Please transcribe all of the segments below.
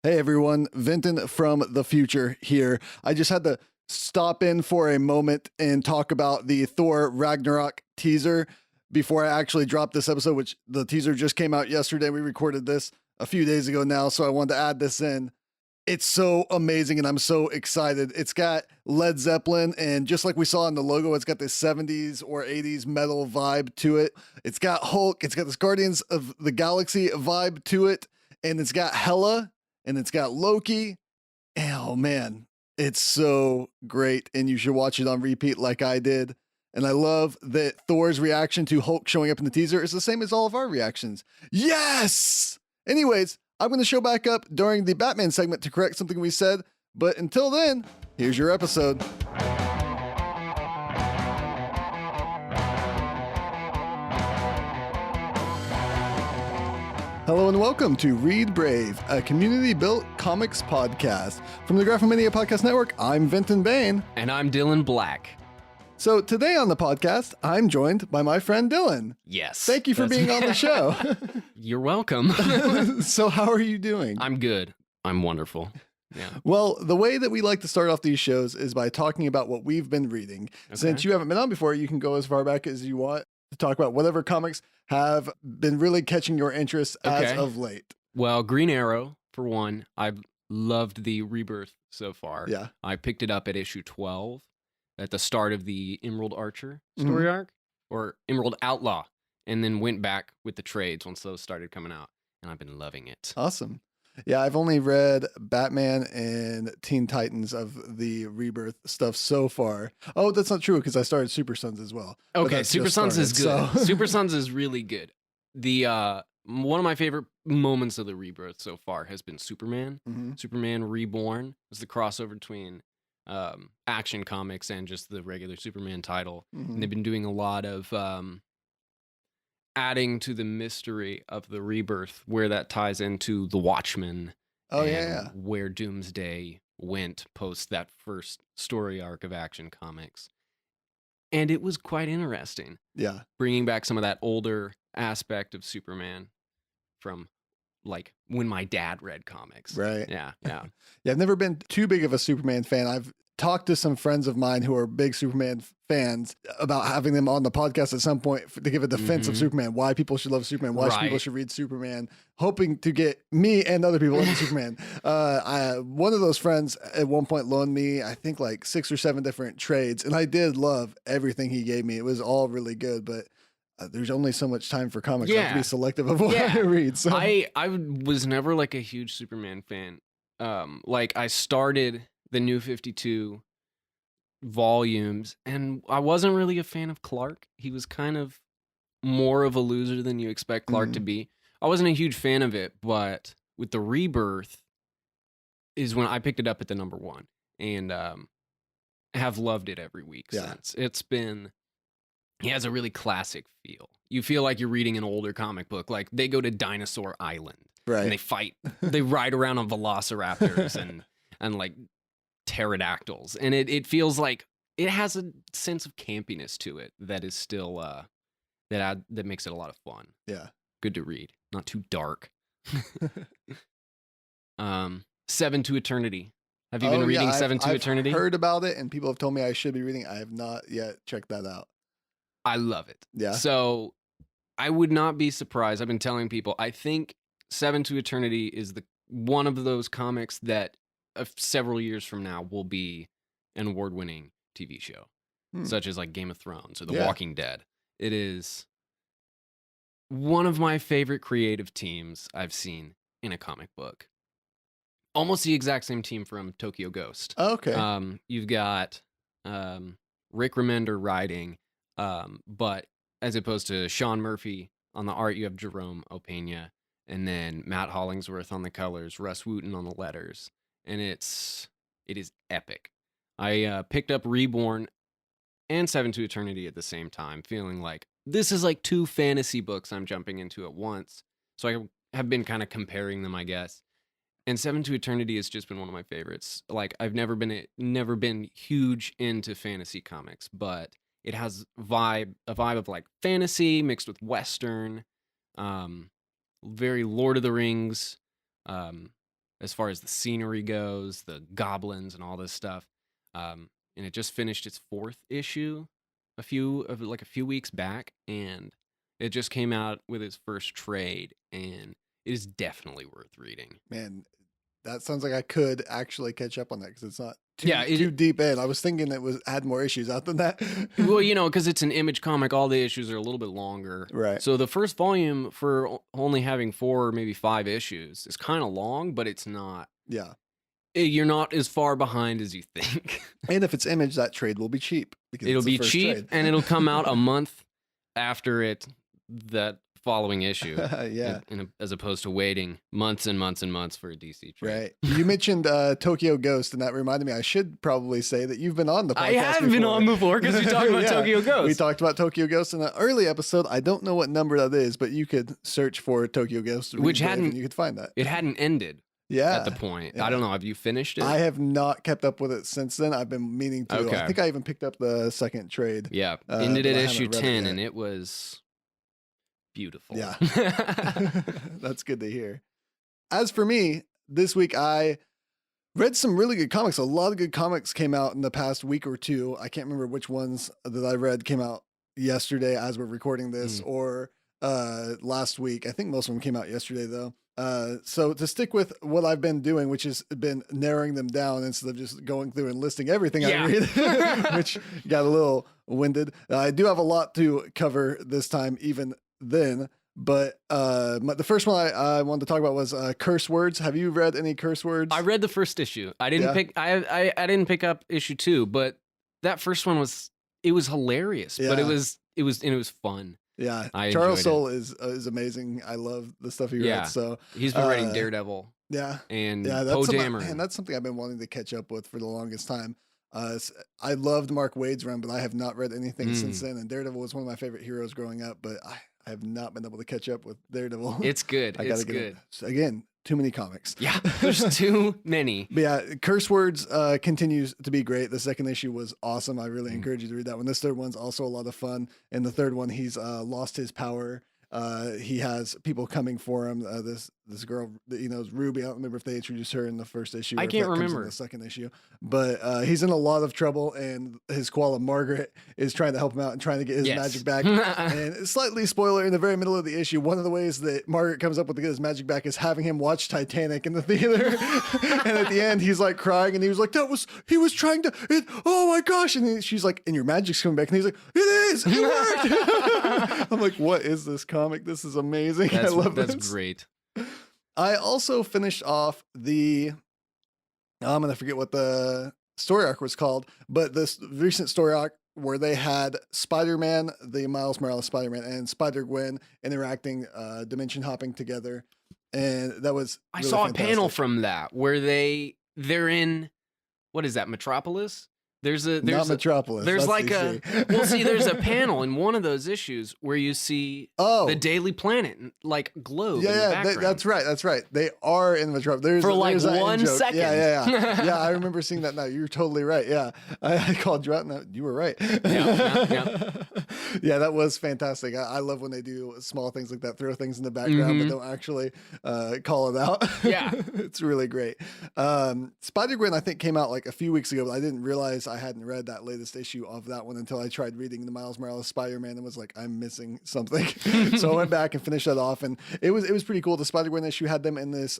Hey everyone, Vinton from the future here. I just had to stop in for a moment and talk about the Thor Ragnarok teaser before I actually dropped this episode, which the teaser just came out yesterday. We recorded this a few days ago now, so I wanted to add this in. It's so amazing and I'm so excited. It's got Led Zeppelin, and just like we saw in the logo, it's got this 70s or 80s metal vibe to it. It's got Hulk, it's got this Guardians of the Galaxy vibe to it, and it's got Hela, and it's got Loki. Oh man, it's so great, and you should watch it on repeat like I did. And I love that Thor's reaction to Hulk showing up in the teaser is the same as all of our reactions. Yes! Anyways, I'm going to show back up during the Batman segment to correct something we said, but until then, here's your episode. Hello and welcome to Read Brave, a community-built comics podcast. From the Graphomania Podcast Network, I'm Vinton Bain. And I'm Dylan Black. So today on the podcast, I'm joined by my friend Dylan. Yes. Thank you for being on the show. You're welcome. So how are you doing? I'm good. I'm wonderful. Yeah. Well, the way that we like to start off these shows is by talking about what we've been reading. Okay. Since you haven't been on before, you can go as far back as you want to talk about whatever comics have been really catching your interest as of late. Well, Green Arrow, for one. I've loved the Rebirth so far. Yeah. I picked it up at issue 12 at the start of the Emerald Archer story arc, or Emerald Outlaw, and then went back with the trades once those started coming out, and I've been loving it. Awesome. Yeah, I've only read Batman and Teen Titans of the Rebirth stuff so far. Oh, that's not true because I started Super Sons as well. Okay, Super Sons is good. So. Super Sons is really good. The one of my favorite moments of the Rebirth so far has been Superman. Mm-hmm. Superman Reborn was the crossover between Action Comics and just the regular Superman title. Mm-hmm. And they've been doing a lot of adding to the mystery of the Rebirth, where that ties into the Watchmen. Where Doomsday went post that first story arc of Action Comics. And it was quite interesting. Yeah. Bringing back some of that older aspect of Superman from like when my dad read comics. Right. Yeah. Yeah, I've never been too big of a Superman fan. I've talked to some friends of mine who are big Superman fans about having them on the podcast at some point to give a defense of Superman, why people should love Superman, why people should read Superman, hoping to get me and other people into Superman. One of those friends at one point loaned me, I think, like 6 or 7 different trades, and I did love everything he gave me. It was all really good, but there's only so much time for comics. I have to be selective of what I read. So I was never like a huge Superman fan. Like I started the New 52 volumes, and I wasn't really a fan of Clark. He was kind of more of a loser than you expect Clark to be. I wasn't a huge fan of it, but with the Rebirth is when I picked it up at the number 1, and have loved it every week since. It's been, he has a really classic feel. You feel like you're reading an older comic book. Like they go to Dinosaur Island, right? And they fight. They ride around on velociraptors and like pterodactyls, and it feels like it has a sense of campiness to it that is still that makes it a lot of fun. Yeah, good to read, not too dark. 7 to Eternity. Have you been reading 7 to Eternity? I've heard about it, and people have told me I should be reading. I have not yet checked that out. I love it. Yeah. So I would not be surprised. I've been telling people, I think 7 to Eternity is one of those comics that several years from now will be an award-winning TV show, such as like Game of Thrones or The Walking Dead. It is one of my favorite creative teams I've seen in a comic book. Almost the exact same team from Tokyo Ghost. Okay. You've got Rick Remender writing, but as opposed to Sean Murphy on the art, you have Jerome Opeña, and then Matt Hollingsworth on the colors, Russ Wooten on the letters. And it is epic. I picked up Reborn and 7 to Eternity at the same time, feeling like this is like 2 fantasy books I'm jumping into at once. So I have been kind of comparing them, I guess. And 7 to Eternity has just been one of my favorites. Like I've never been huge into fantasy comics, but it has a vibe of like fantasy mixed with Western, very Lord of the Rings, as far as the scenery goes, the goblins and all this stuff. And it just finished its 4th issue a few weeks back, and it just came out with its first trade, and it is definitely worth reading. Man, that sounds like I could actually catch up on that because it's not Yeah, too deep in. I was thinking it had more issues out than that. Well, because it's an Image comic, all the issues are a little bit longer. Right. So the first volume, for only having 4 or maybe 5 issues, is kind of long, but it's not. Yeah. You're not as far behind as you think. And if it's Image, that trade will be cheap. Because It'll it's the be first cheap, trade. and it'll come out a month after that following issue. Yeah. As opposed to waiting months and months and months for a DC trade. Right. You mentioned Tokyo Ghost, and that reminded me, I should probably say that you've been on the podcast I have been on before because we talked about Tokyo Ghost. We talked about Tokyo Ghost in an early episode. I don't know what number that is, but you could search for Tokyo Ghost, which and you could find that. It hadn't ended. Yeah. At the point. Yeah. I don't know. Have you finished it? I have not kept up with it since then. I've been meaning to. Okay. I think I even picked up the second trade. Yeah. Ended at but I issue haven't read it 10, yet. and it was beautiful. Yeah. That's good to hear. As for me, this week I read some really good comics. A lot of good comics came out in the past week or two. I can't remember which ones that I read came out yesterday as we're recording this or last week. I think most of them came out yesterday though. So to stick with what I've been doing, which has been narrowing them down instead of just going through and listing everything I read, which got a little winded. I do have a lot to cover this time, even then. But the first one I wanted to talk about was Curse Words. Have you read any Curse Words? I read the first issue. I didn't I didn't pick up issue 2, but that first one was hilarious. But it was fun. Yeah, I Charles enjoyed Soule is amazing. I love the stuff he writes. So he's been writing Daredevil. Yeah, and that's Poe something, Dameron. man, that's something I've been wanting to catch up with for the longest time. I loved Mark Waid's run, but I have not read anything since then. And Daredevil was one of my favorite heroes growing up, but I have not been able to catch up with Daredevil. It's good. It's good. Again, too many comics. Yeah, there's too many. But yeah, Curse Words continues to be great. The second issue was awesome. I really encourage you to read that one. This third one's also a lot of fun. And the third one, he's lost his power. He has people coming for him. This girl that he knows, Ruby. I don't remember if they introduced her in the first issue. I can't remember in the second issue. But he's in a lot of trouble, and his koala Margaret is trying to help him out and trying to get his magic back. And slightly spoiler, in the very middle of the issue, one of the ways that Margaret comes up with to get his magic back is having him watch Titanic in the theater. And at the end, he's like crying, and he was like, he was trying to, oh my gosh. And she's like, and your magic's coming back. And he's like, it is, it worked. I'm like, what is this comic? This is amazing. I love this. That's great. I also finished off I'm going to forget what the story arc was called, but this recent story arc where they had Spider-Man, the Miles Morales Spider-Man, and Spider-Gwen interacting, dimension hopping together. And that was I really saw fantastic. a panel from that where they're in, what is that, Metropolis? There's Not Metropolis. There's that's like DC. there's a panel in one of those issues where you see the Daily Planet like globe. in the background. That's right. They are in Metropolis. For like there's that 1 in-joke. second. Yeah. Yeah, I remember seeing that now. You're totally right. Yeah. I called you out and you were right. Yeah. Yeah, that was fantastic. I love when they do small things like that, throw things in the background, but don't actually call it out. Yeah. It's really great. Spider-Gwen, I think, came out like a few weeks ago, but I didn't realize I hadn't read that latest issue of that one until I tried reading the Miles Morales Spider-Man and was like, I'm missing something. So I went back and finished that off, and it was pretty cool. The Spider-Gwen issue had them in this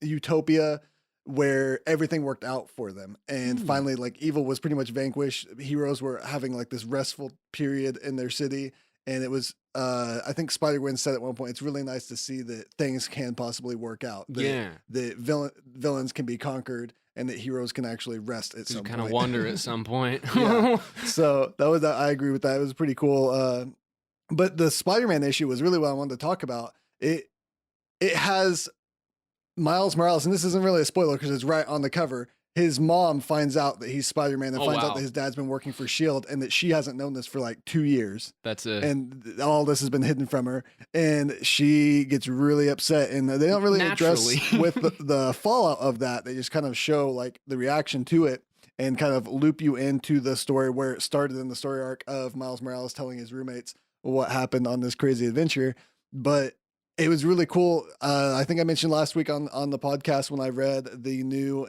utopia where everything worked out for them. And finally, like, evil was pretty much vanquished. Heroes were having like this restful period in their city. And it was, I think Spider-Gwen said at one point, it's really nice to see that things can possibly work out. That villains can be conquered and that heroes can actually rest at some point. Kind of wonder at some point. So I agree with that. It was pretty cool. But the Spider-Man issue was really what I wanted to talk about. It has Miles Morales, and this isn't really a spoiler because it's right on the cover. His mom finds out that he's Spider-Man and finds out that his dad's been working for S.H.I.E.L.D. and that she hasn't known this for like 2 years. And all this has been hidden from her. And she gets really upset. And they don't really address with the fallout of that. They just kind of show like the reaction to it and kind of loop you into the story where it started in the story arc of Miles Morales telling his roommates what happened on this crazy adventure. But It was really cool. I think I mentioned last week on the podcast when I read the new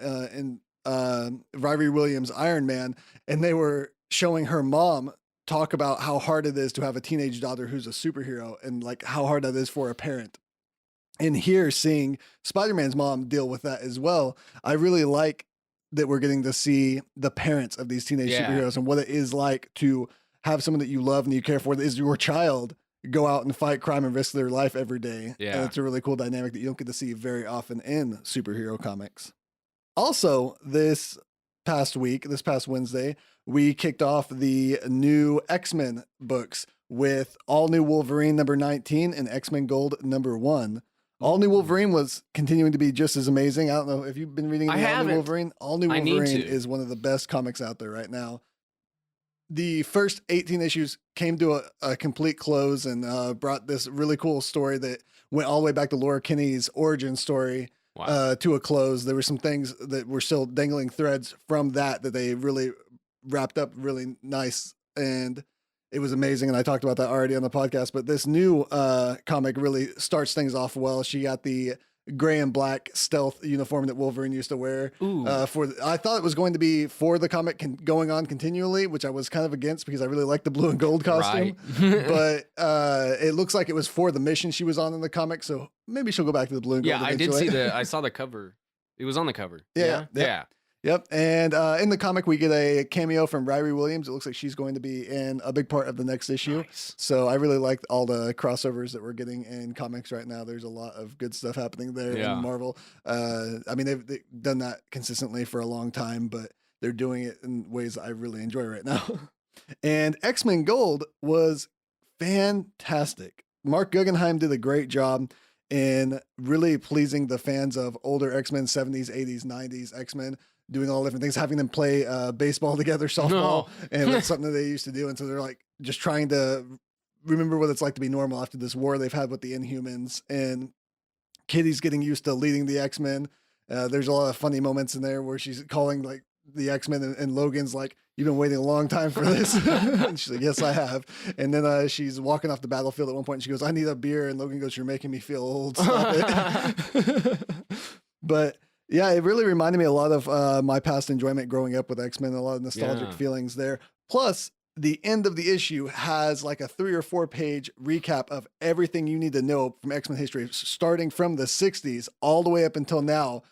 Riri Williams Iron Man, and they were showing her mom talk about how hard it is to have a teenage daughter who's a superhero, and like how hard that is for a parent. And here, seeing Spider-Man's mom deal with that as well, I really like that we're getting to see the parents of these teenage superheroes and what it is like to have someone that you love and you care for that is your child go out and fight crime and risk their life every day. Yeah. And it's a really cool dynamic that you don't get to see very often in superhero comics. Also, this past Wednesday, we kicked off the new X-Men books with All New Wolverine number 19 and X-Men Gold number 1. All New Wolverine was continuing to be just as amazing. I don't know if you've been reading All New Wolverine. All New Wolverine is one of the best comics out there right now. The first 18 issues came to a complete close and brought this really cool story that went all the way back to Laura Kinney's origin story to a close. There were some things that were still dangling threads from that they really wrapped up really nice, and it was amazing. And I talked about that already on the podcast, but this new comic really starts things off well. She got the gray and black stealth uniform that Wolverine used to wear. I thought it was going to be for the comic going on continually, which I was kind of against because I really like the blue and gold costume. But it looks like it was for the mission she was on in the comic, so maybe she'll go back to the blue and gold. Yeah, eventually. I did see I saw the cover. It was on the cover. Yeah. Yep. And in the comic, we get a cameo from Riri Williams. It looks like she's going to be in a big part of the next issue. Nice. So I really like all the crossovers that we're getting in comics right now. There's a lot of good stuff happening there in Marvel. I mean, they've done that consistently for a long time, but they're doing it in ways I really enjoy right now. And X-Men Gold was fantastic. Mark Guggenheim did a great job in really pleasing the fans of older X-Men, 70s, 80s, 90s X-Men, doing all different things, having them play baseball together, softball, and it's something that they used to do. And so they're like just trying to remember what it's like to be normal after this war they've had with the Inhumans. And Kitty's getting used to leading the X-Men. There's a lot of funny moments in there where she's calling like the X-Men and Logan's like, "You've been waiting a long time for this." And she's like, "Yes, I have." And then she's walking off the battlefield at one point and she goes, "I need a beer." And Logan goes, "You're making me feel old. Stop it." But yeah, it really reminded me a lot of my past enjoyment growing up with X-Men, a lot of nostalgic feelings there. Plus, the end of the issue has like a 3 or 4 page recap of everything you need to know from X-Men history, starting from the 60s all the way up until now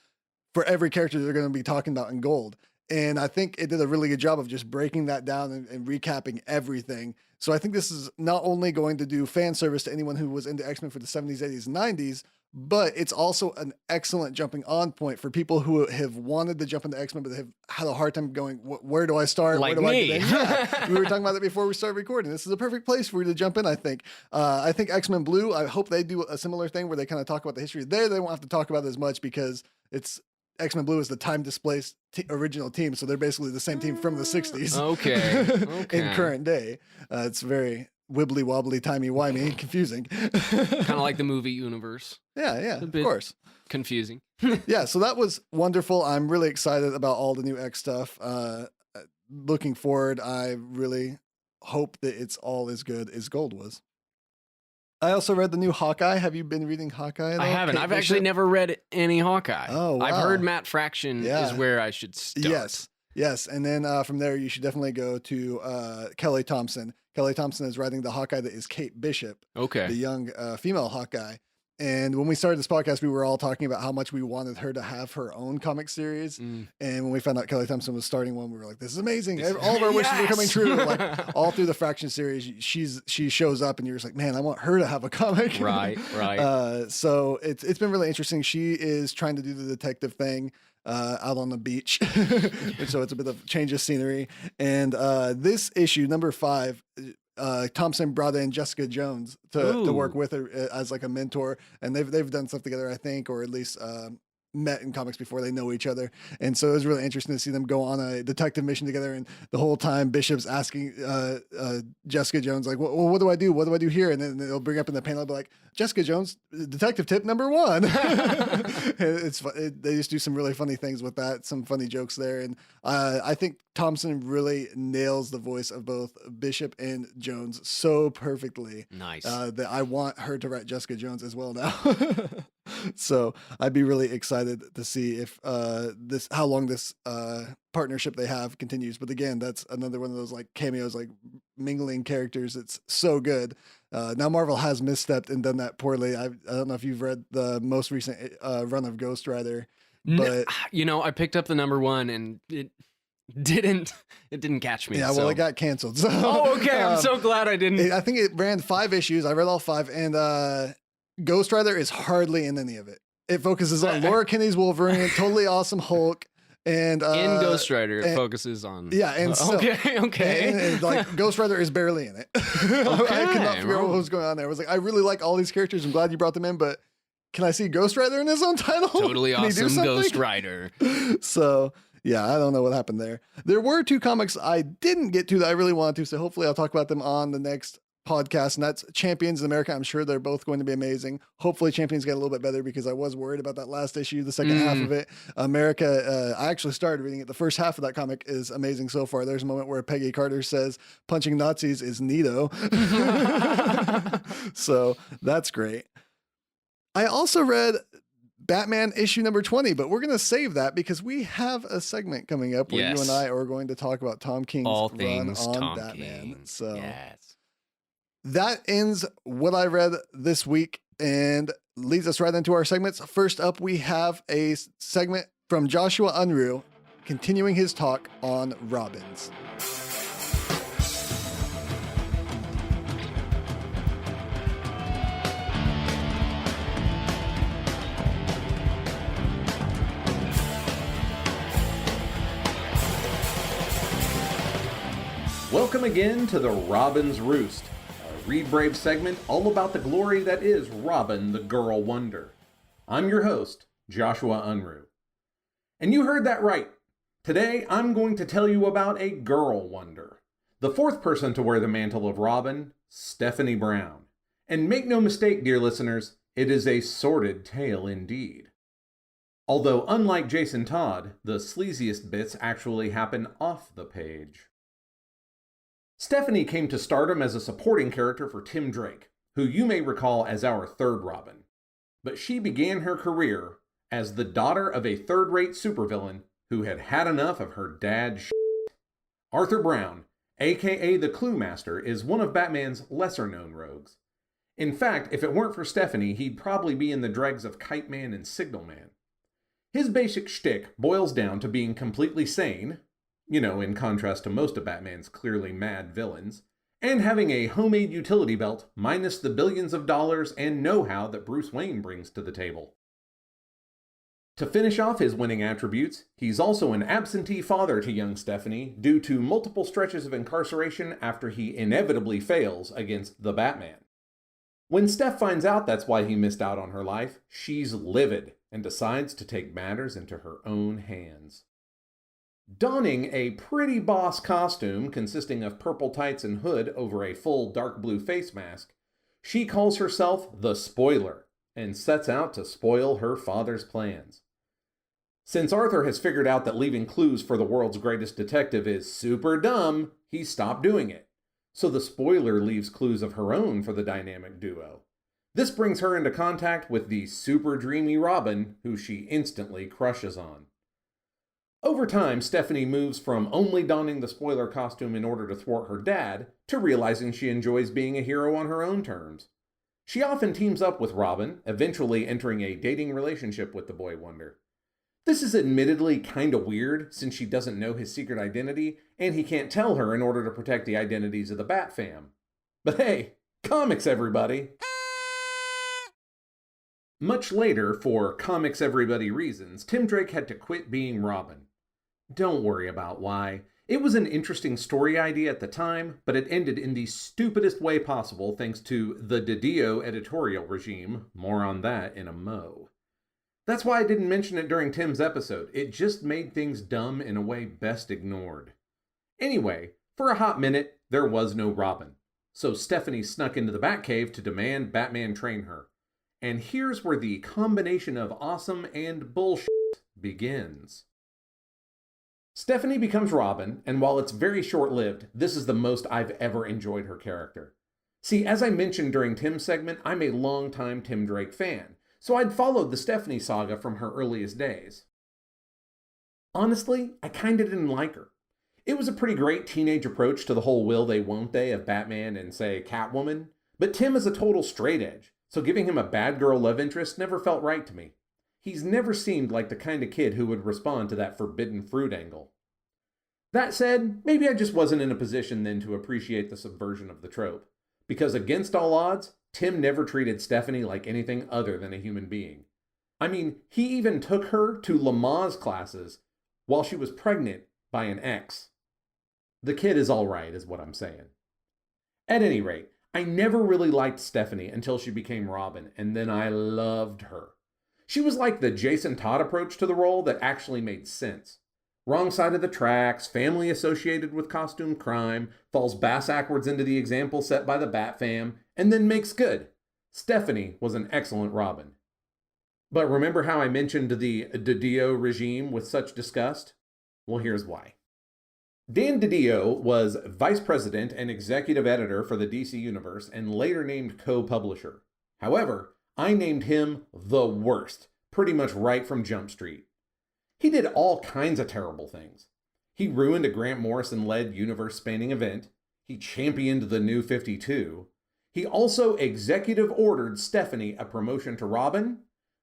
for every character they're going to be talking about in Gold. And I think it did a really good job of just breaking that down and recapping everything. So I think this is not only going to do fan service to anyone who was into X-Men for the 70s, 80s, and 90s, but it's also an excellent jumping on point for people who have wanted to jump into X-Men, but have had a hard time going, where do I start? Like where do me. I get in? Yeah. We were talking about that before we started recording. This is a perfect place for you to jump in, I think. I think X-Men Blue, I hope they do a similar thing where they kind of talk about the history there. They won't have to talk about it as much because it's X-Men Blue is the time displaced original team. So they're basically the same team from the 60s. Okay. In current day. It's very wibbly wobbly, timey wimey, confusing. Kind of like the movie universe. Yeah, of course. Confusing. Yeah, so that was wonderful. I'm really excited about all the new X stuff. Looking forward, I really hope that it's all as good as Gold was. I also read the new Hawkeye. Have you been reading Hawkeye at all? I haven't. Kate I've Bishop? actually never read any Hawkeye. Oh, wow. I've heard Matt Fraction is where I should start. Yes. And then from there, you should definitely go to Kelly Thompson. Kelly Thompson is writing the Hawkeye that is Kate Bishop, the young female Hawkeye. And when we started this podcast, we were all talking about how much we wanted her to have her own comic series. And when we found out Kelly Thompson was starting one, we were like, this is amazing. All of our wishes were coming true. Like all through the Fraction series, she shows up and you're just like, man, I want her to have a comic. Right. So it's been really interesting. She is trying to do the detective thing out on the beach. And so it's a bit of change of scenery. And this issue, number 5, Thompson brought in Jessica Jones to work with her as like a mentor, and they've done stuff together, I think, or at least met in comics before. They know each other. And so it was really interesting to see them go on a detective mission together. And the whole time Bishop's asking Jessica Jones, like, well, what do I do? What do I do here? And then they'll bring up in the panel, they'll be like, Jessica Jones, detective tip number 1. They just do some really funny things with that. Some funny jokes there. And I think Thompson really nails the voice of both Bishop and Jones so perfectly. Nice. That I want her to write Jessica Jones as well now. So I'd be really excited to see if how long this partnership they have continues. But again, that's another one of those like cameos, like mingling characters. It's so good. Now Marvel has misstepped and done that poorly. I don't know if you've read the most recent run of Ghost Rider, but I picked up the number 1 and it didn't catch me. Yeah, well, it got canceled. So, okay. I'm so glad I didn't. I think it ran 5 issues. I read all 5, and Ghost Rider is hardly in any of it. It focuses on Laura Kinney's Wolverine, totally awesome Hulk, and in Ghost Rider it focuses on and okay, and like Ghost Rider is barely in it. I could not figure out what was going on there. I was like, I really like all these characters. I'm glad you brought them in, but can I see Ghost Rider in his own title? Totally awesome Ghost Rider. So yeah, I don't know what happened there. There were 2 comics I didn't get to that I really wanted to, so hopefully I'll talk about them on the next podcast, and that's Champions in America. I'm sure they're both going to be amazing. Hopefully Champions get a little bit better, because I was worried about that last issue, the second half of it. America, I actually started reading it. The first half of that comic is amazing so far. There's a moment where Peggy Carter says punching Nazis is neato. So that's great. I also read Batman issue number 20, but we're going to save that because we have a segment coming up where you and I are going to talk about Tom King's run on Tom Batman. King. So yes. That ends what I read this week and leads us right into our segments. First up, we have a segment from Joshua Unruh continuing his talk on Robins. Welcome again to the Robin's Roost, a Read Brave segment all about the glory that is Robin the Girl Wonder. I'm your host, Joshua Unruh. And you heard that right. Today I'm going to tell you about a girl wonder. The 4th person to wear the mantle of Robin, Stephanie Brown. And make no mistake, dear listeners, it is a sordid tale indeed. Although unlike Jason Todd, the sleaziest bits actually happen off the page. Stephanie came to stardom as a supporting character for Tim Drake, who you may recall as our 3rd Robin. But she began her career as the daughter of a third-rate supervillain who had had enough of her dad's shit. Arthur Brown, aka the Clue Master, is one of Batman's lesser-known rogues. In fact, if it weren't for Stephanie, he'd probably be in the dregs of Kite Man and Signal Man. His basic shtick boils down to being completely sane, in contrast to most of Batman's clearly mad villains, and having a homemade utility belt minus the billions of dollars and know-how that Bruce Wayne brings to the table. To finish off his winning attributes, he's also an absentee father to young Stephanie due to multiple stretches of incarceration after he inevitably fails against the Batman. When Steph finds out that's why he missed out on her life, she's livid and decides to take matters into her own hands. Donning a pretty boss costume consisting of purple tights and hood over a full dark blue face mask, she calls herself the Spoiler and sets out to spoil her father's plans. Since Arthur has figured out that leaving clues for the world's greatest detective is super dumb, he stopped doing it. So the Spoiler leaves clues of her own for the dynamic duo. This brings her into contact with the super dreamy Robin, who she instantly crushes on. Over time, Stephanie moves from only donning the Spoiler costume in order to thwart her dad, to realizing she enjoys being a hero on her own terms. She often teams up with Robin, eventually entering a dating relationship with the Boy Wonder. This is admittedly kinda weird, since she doesn't know his secret identity, and he can't tell her in order to protect the identities of the Bat Fam. But hey, comics everybody! Much later, for comics everybody reasons, Tim Drake had to quit being Robin. Don't worry about why. It was an interesting story idea at the time, but it ended in the stupidest way possible thanks to the DiDio editorial regime. More on that in a mo. That's why I didn't mention it during Tim's episode. It just made things dumb in a way best ignored. Anyway, for a hot minute, there was no Robin. So Stephanie snuck into the Batcave to demand Batman train her. And here's where the combination of awesome and bullshit begins. Stephanie becomes Robin, and while it's very short-lived, this is the most I've ever enjoyed her character. See, as I mentioned during Tim's segment, I'm a longtime Tim Drake fan, so I'd followed the Stephanie saga from her earliest days. Honestly, I kinda didn't like her. It was a pretty great teenage approach to the whole will they won't they of Batman and, say, Catwoman, but Tim is a total straight edge, so giving him a bad girl love interest never felt right to me. He's never seemed like the kind of kid who would respond to that forbidden fruit angle. That said, maybe I just wasn't in a position then to appreciate the subversion of the trope, because against all odds, Tim never treated Stephanie like anything other than a human being. I mean, he even took her to Lamaze classes while she was pregnant by an ex. The kid is all right, is what I'm saying. At any rate, I never really liked Stephanie until she became Robin, and then I loved her. She was like the Jason Todd approach to the role that actually made sense. Wrong side of the tracks, family associated with costume crime, falls bass-ackwards into the example set by the Bat Fam, and then makes good. Stephanie was an excellent Robin. But remember how I mentioned the DiDio regime with such disgust? Well, here's why. Dan DiDio was vice president and executive editor for the DC Universe and later named co-publisher. However, I named him the worst, pretty much right from Jump Street. He did all kinds of terrible things. He ruined a Grant Morrison-led universe-spanning event. He championed the New 52. He also executive ordered Stephanie a promotion to Robin,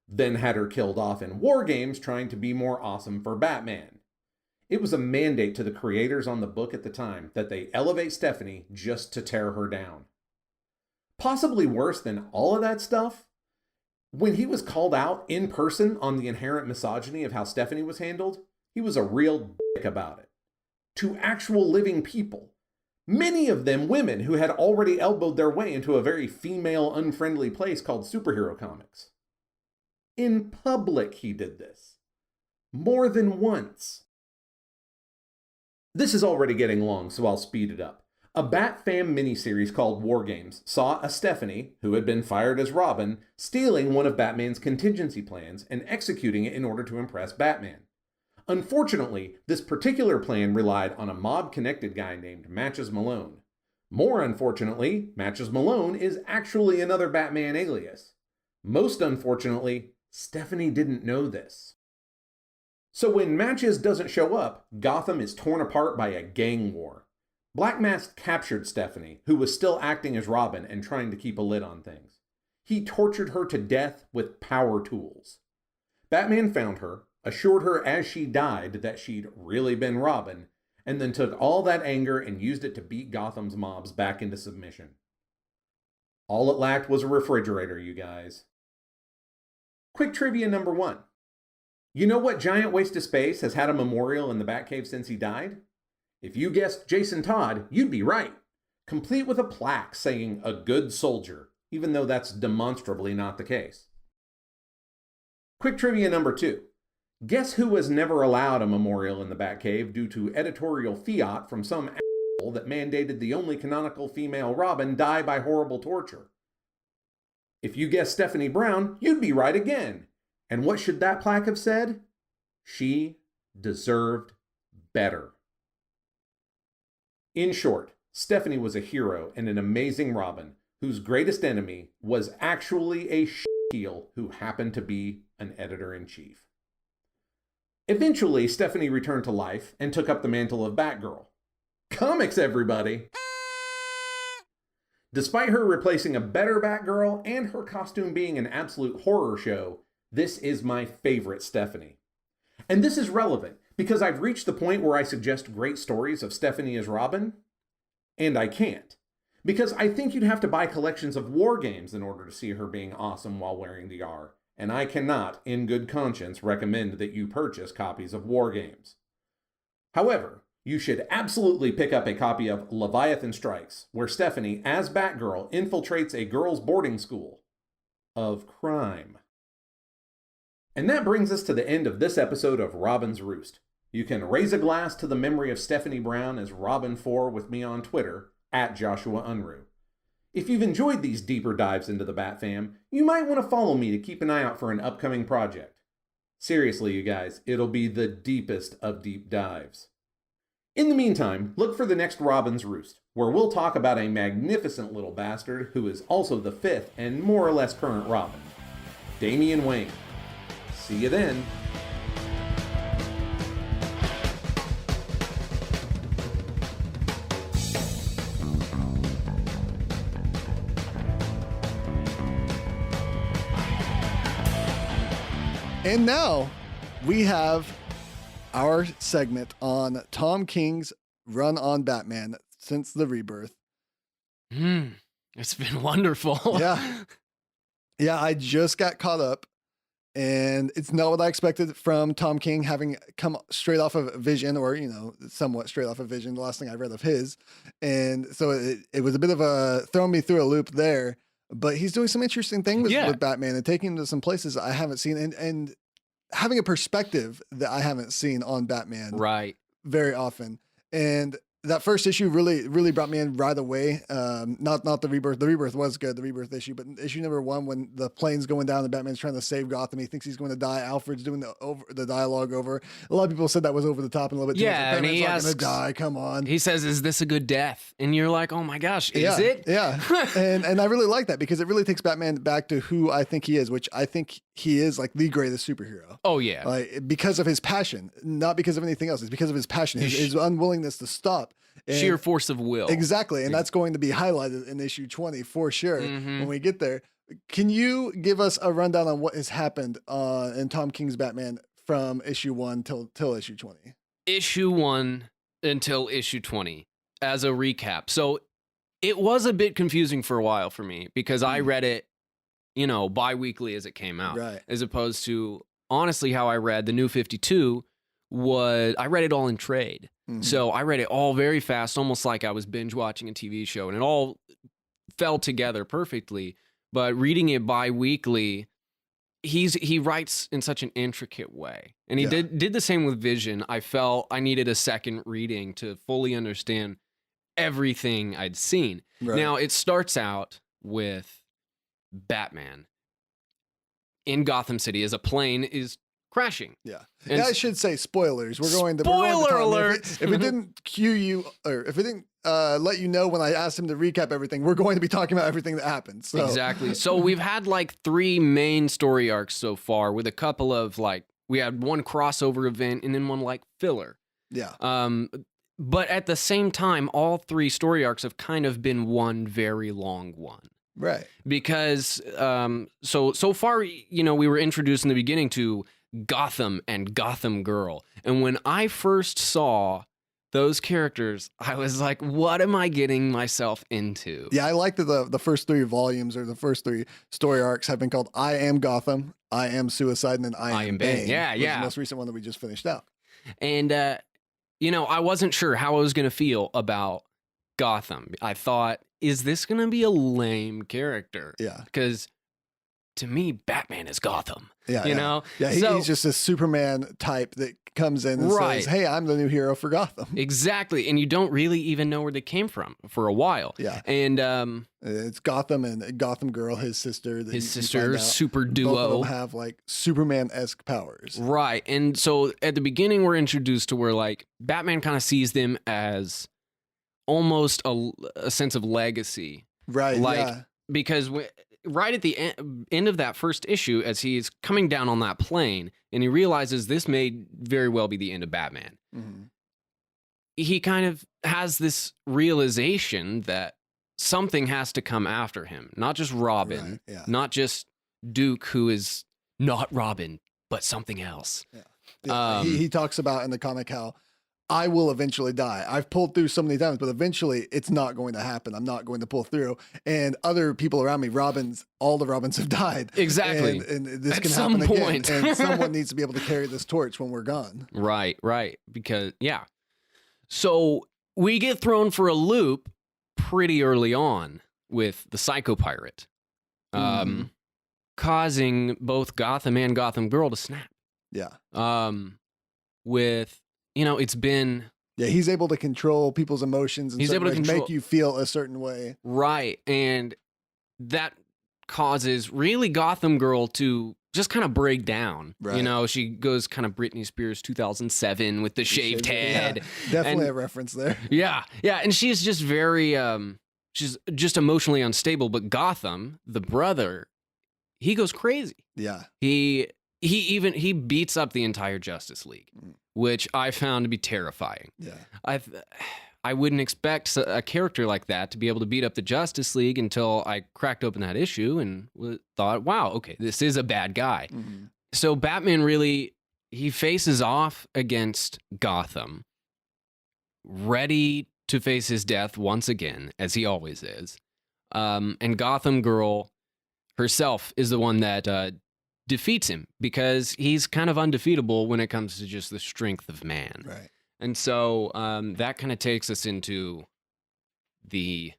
then had her killed off in War Games trying to be more awesome for Batman. It was a mandate to the creators on the book at the time that they elevate Stephanie just to tear her down. Possibly worse than all of that stuff, when he was called out in person on the inherent misogyny of how Stephanie was handled, he was a real dick about it. To actual living people. Many of them women who had already elbowed their way into a very female-unfriendly place called superhero comics. In public he did this. More than once. This is already getting long, so I'll speed it up. A Bat Fam miniseries called War Games saw a Stephanie, who had been fired as Robin, stealing one of Batman's contingency plans and executing it in order to impress Batman. Unfortunately, this particular plan relied on a mob-connected guy named Matches Malone. More unfortunately, Matches Malone is actually another Batman alias. Most unfortunately, Stephanie didn't know this. So when Matches doesn't show up, Gotham is torn apart by a gang war. Black Mask captured Stephanie, who was still acting as Robin and trying to keep a lid on things. He tortured her to death with power tools. Batman found her, assured her as she died that she'd really been Robin, and then took all that anger and used it to beat Gotham's mobs back into submission. All it lacked was a refrigerator, you guys. Quick trivia number 1. You know what giant waste of space has had a memorial in the Batcave since he died? If you guessed Jason Todd, you'd be right. Complete with a plaque saying "a good soldier," even though that's demonstrably not the case. Quick trivia number 2. Guess who was never allowed a memorial in the Batcave due to editorial fiat from some asshole that mandated the only canonical female Robin die by horrible torture? If you guessed Stephanie Brown, you'd be right again. And what should that plaque have said? She deserved better. In short, Stephanie was a hero and an amazing Robin, whose greatest enemy was actually a heel who happened to be an editor-in-chief. Eventually, Stephanie returned to life and took up the mantle of Batgirl. Comics, everybody! Despite her replacing a better Batgirl and her costume being an absolute horror show, this is my favorite Stephanie. And this is relevant because I've reached the point where I suggest great stories of Stephanie as Robin, and I can't. Because I think you'd have to buy collections of War Games in order to see her being awesome while wearing the R, and I cannot, in good conscience, recommend that you purchase copies of War Games. However, you should absolutely pick up a copy of Leviathan Strikes, where Stephanie, as Batgirl, infiltrates a girls' boarding school of crime. And that brings us to the end of this episode of Robin's Roost. You can raise a glass to the memory of Stephanie Brown as Robin4 with me on Twitter, @JoshuaUnruh. If you've enjoyed these deeper dives into the Bat Fam, you might want to follow me to keep an eye out for an upcoming project. Seriously, you guys, it'll be the deepest of deep dives. In the meantime, look for the next Robin's Roost, where we'll talk about a magnificent little bastard who is also the 5th and more or less current Robin, Damian Wayne. See you then. And now we have our segment on Tom King's run on Batman since the Rebirth. It's been wonderful. Yeah, I just got caught up, and it's not what I expected from Tom King, having come straight off of Vision, or, somewhat straight off of Vision, the last thing I read of his. And so it was a bit of a throwing me through a loop there. But he's doing some interesting things with Batman and taking him to some places I haven't seen, and having a perspective that I haven't seen on Batman very often. And that first issue really brought me in right away. Not the Rebirth. The Rebirth was good, the Rebirth issue, but issue number 1, when the plane's going down and Batman's trying to save Gotham, he thinks he's going to die. Alfred's doing the dialogue over. A lot of people said that was over the top and a little bit too much. And he asks, going to die. Come on. He says, "Is this a good death?" And you're like, "Oh my gosh, is it?" Yeah. and I really like that, because it really takes Batman back to who I think he is, which I think he is like the greatest superhero. Oh yeah. Like, because of his passion, not because of anything else. It's because of his passion, his unwillingness to stop. And sheer force of will. Exactly. And that's going to be highlighted in issue 20 for sure when we get there. Can you give us a rundown on what has happened in Tom King's Batman from issue 1 till issue 20? Issue 1 until issue 20 as a recap. So it was a bit confusing for a while for me, because I read it, bi-weekly as it came out. Right. As opposed to, honestly, how I read the New 52 was, I read it all in trade. So I read it all very fast, almost like I was binge watching a TV show, and it all fell together perfectly. But reading it bi-weekly, he writes in such an intricate way. And he did the same with Vision. I felt I needed a second reading to fully understand everything I'd seen. Right. Now, it starts out with Batman in Gotham City as a plane is crashing. And I should say spoilers. Spoiler alert. If it didn't cue you, or if it didn't let you know when I asked him to recap everything, we're going to be talking about everything that happened. So. Exactly. So we've had like 3 main story arcs so far, with a couple of we had one crossover event and then one filler. But at the same time, all 3 story arcs have kind of been one very long one. Right. Because so far, we were introduced in the beginning to Gotham and Gotham Girl. And when I first saw those characters, I was like, what am I getting myself into? Yeah, I like that the first 3 volumes, or the first 3 story arcs, have been called I Am Gotham, I Am Suicide, and then I Am Bane. Yeah. The most recent one that we just finished out. And, I wasn't sure how I was going to feel about Gotham. I thought, is this going to be a lame character? Yeah. Because to me, Batman is Gotham. Yeah. Yeah, he's just a Superman type that comes in and says, hey, I'm the new hero for Gotham. Exactly. And you don't really even know where they came from for a while. Yeah. And it's Gotham and Gotham Girl, his sister. His sister, super duo. Both of them have Superman-esque powers. Right. And so at the beginning, we're introduced to where Batman kind of sees them as almost a sense of legacy. Right. Because right at the end of that first issue, as he's coming down on that plane and he realizes this may very well be the end of Batman, he kind of has this realization that something has to come after him. Not just Robin, not just Duke, who is not Robin, but something else. He talks about in the comic how I will eventually die. I've pulled through so many times, but eventually it's not going to happen. I'm not going to pull through. And other people around me, all the Robins have died. Exactly. And this At can some happen point. again. And someone needs to be able to carry this torch when we're gone. Right. Because, So we get thrown for a loop pretty early on with the Psycho Pirate. causing both Gotham and Gotham Girl to snap. Yeah. With, it's been... Yeah, he's able to control people's emotions and He's able to make you feel a certain way. Right, and that causes really Gotham Girl to just kind of break down. Right. She goes kind of Britney Spears 2007 with the shaved head. Yeah, definitely a reference there. Yeah, and she's just very, she's just emotionally unstable, but Gotham, the brother, he goes crazy. Yeah. He beats up the entire Justice League, which I found to be terrifying. Yeah. I wouldn't expect a character like that to be able to beat up the Justice League until I cracked open that issue and thought, wow, okay, this is a bad guy. Mm-hmm. So Batman really, he faces off against Gotham, ready to face his death once again, as he always is. And Gotham Girl herself is the one that defeats him because he's kind of undefeatable when it comes to just the strength of man. Right. And so that kind of takes us into the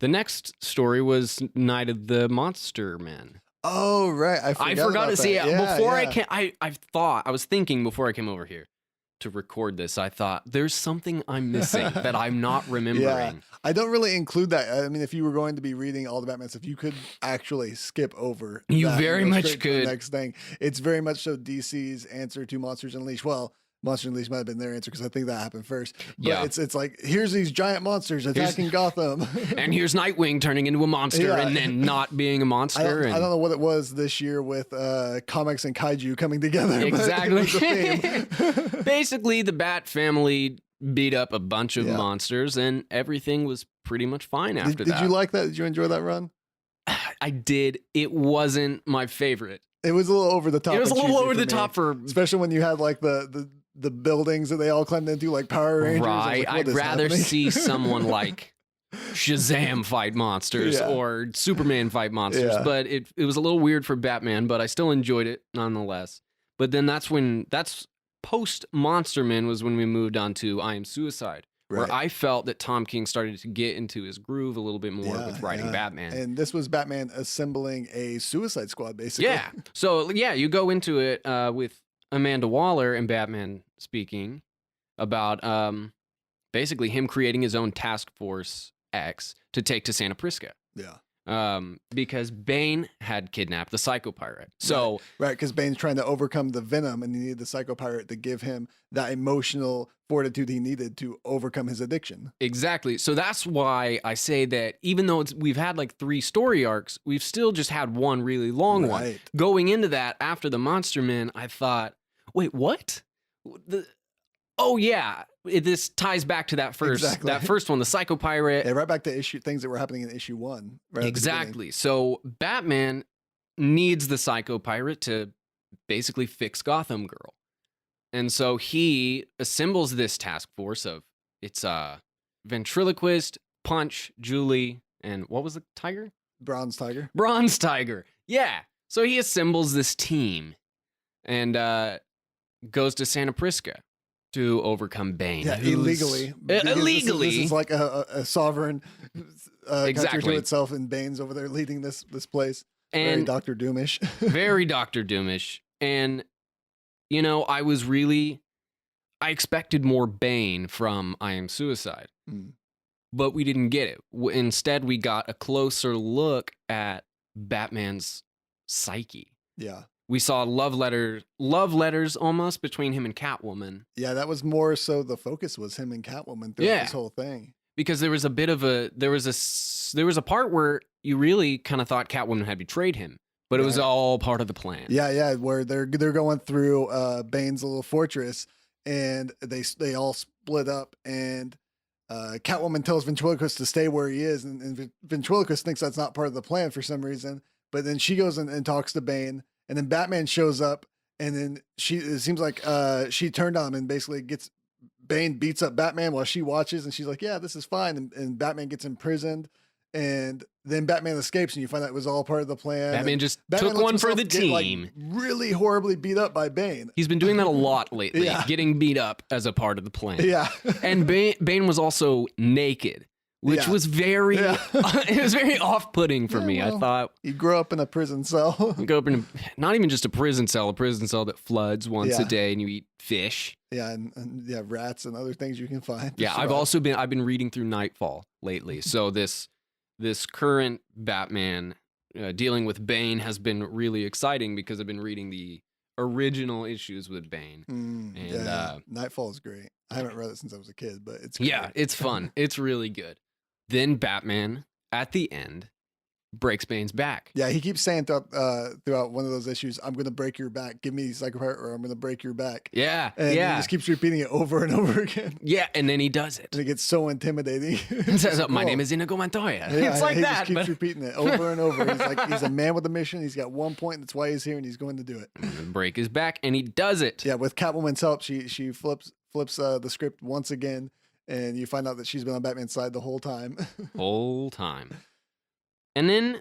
next story was Night of the Monster Men. Oh, right. I forgot to see it. Yeah, before I was thinking before I came over here to record this, I thought there's something I'm missing that I'm not remembering. Yeah. I don't really include that. I mean, if you were going to be reading all the Batman stuff, you could actually skip over. You that very and go much straight to the could. next thing. It's very much so DC's answer to Monsters Unleashed. Well, Monsters Unleashed might have been their answer because I think that happened first. But Yeah. it's like, here's these giant monsters attacking Gotham. And here's Nightwing turning into a monster Yeah. and then not being a monster. I don't know what it was this year with comics and kaiju coming together. but Exactly. it was a theme. Basically, the Bat family beat up a bunch of Yeah. monsters and everything was pretty much fine after that. Did you like that? Did you enjoy that run? I did. It wasn't my favorite. It was a little over the top. It was a and little cheesy over for the me. top for... Especially when you had like the buildings that they all climbed into, like Power Rangers. I was Right. like, what I'd is rather happening? see someone like Shazam fight monsters Yeah. or Superman fight monsters. Yeah. But it was a little weird for Batman, but I still enjoyed it nonetheless. But then that's post Monster Men was when we moved on to I Am Suicide, where Right. I felt that Tom King started to get into his groove a little bit more Yeah, with writing yeah. Batman. And this was Batman assembling a Suicide Squad, basically. Yeah. So, yeah, you go into it with Amanda Waller and Batman speaking about basically him creating his own Task Force X to take to Santa Prisca. Yeah. Because Bane had kidnapped the Psycho Pirate. So, Right, because Bane's trying to overcome the Venom, and he needed the Psycho Pirate to give him that emotional fortitude he needed to overcome his addiction. exactly. So that's why I say that even though we've had like 3 story arcs, we've still just had one really long one. Right. Going into that, after the Monster Men, I thought, wait, what? Oh yeah, this ties back to that first one, the Psycho Pirate. Yeah, right back to things that were happening in issue 1. Right at the beginning. Exactly. So Batman needs the Psycho Pirate to basically fix Gotham Girl. And so he assembles this task force of it's Ventriloquist, Punch, Julie, and what was the tiger? Bronze Tiger. Bronze Tiger. Yeah. So he assembles this team and goes to Santa Prisca to overcome Bane. Yeah, who's- illegally. Because Illegally. This is like a sovereign country Exactly. to itself, and Bane's over there leading this place. Very And Dr. Doomish. very Dr. Doomish. And, I expected more Bane from I Am Suicide, Mm. but we didn't get it. Instead, we got a closer look at Batman's psyche. Yeah. We saw love letters almost between him and Catwoman, Yeah, that was more so the focus was him and Catwoman throughout Yeah. this whole thing. because there was a part where you really kind of thought Catwoman had betrayed him, but it was Right. all part of the plan. Yeah, where they're going through Bane's little fortress, and they all split up, and Catwoman tells Ventriloquist to stay where he is, and Ventriloquist thinks that's not part of the plan for some reason, but then she goes and talks to Bane, and then Batman shows up, and then it seems like she turned on him and basically Bane beats up Batman while she watches, and she's like, yeah, this is fine, and Batman gets imprisoned, and then Batman escapes, and you find out it was all part of the plan. Batman and just Batman took lets one for himself the get, like, team. really horribly beat up by Bane. He's been doing that a lot lately, Yeah. getting beat up as a part of the plan. Yeah. And Bane was also naked, which was very, it was very off-putting for me. Well, I thought you grew up in a prison cell. you go up in not even just a prison cell that floods once a day, and you eat fish. Yeah, and yeah, rats and other things you can find. Yeah, I've been reading through Nightfall lately, so this current Batman dealing with Bane has been really exciting because I've been reading the original issues with Bane. Nightfall is great. I haven't read it since I was a kid, but it's yeah, it's fun. It's really good. Then Batman at the end breaks Bane's back. Yeah, he keeps saying throughout one of those issues, "I'm going to break your back. Give me Psychopirate, or I'm going to break your back." Yeah, and he just keeps repeating it over and over again. Yeah, and then he does it. And it gets so intimidating. He says, "My name is Inigo Montoya." Yeah, it's like he that. Just keeps repeating it over and over. He's like, he's a man with a mission. He's got one point. That's why he's here, and he's going to do it. Break his back, and he does it. Yeah, with Catwoman's help, she flips the script once again, and you find out that she's been on Batman's side the whole time. And then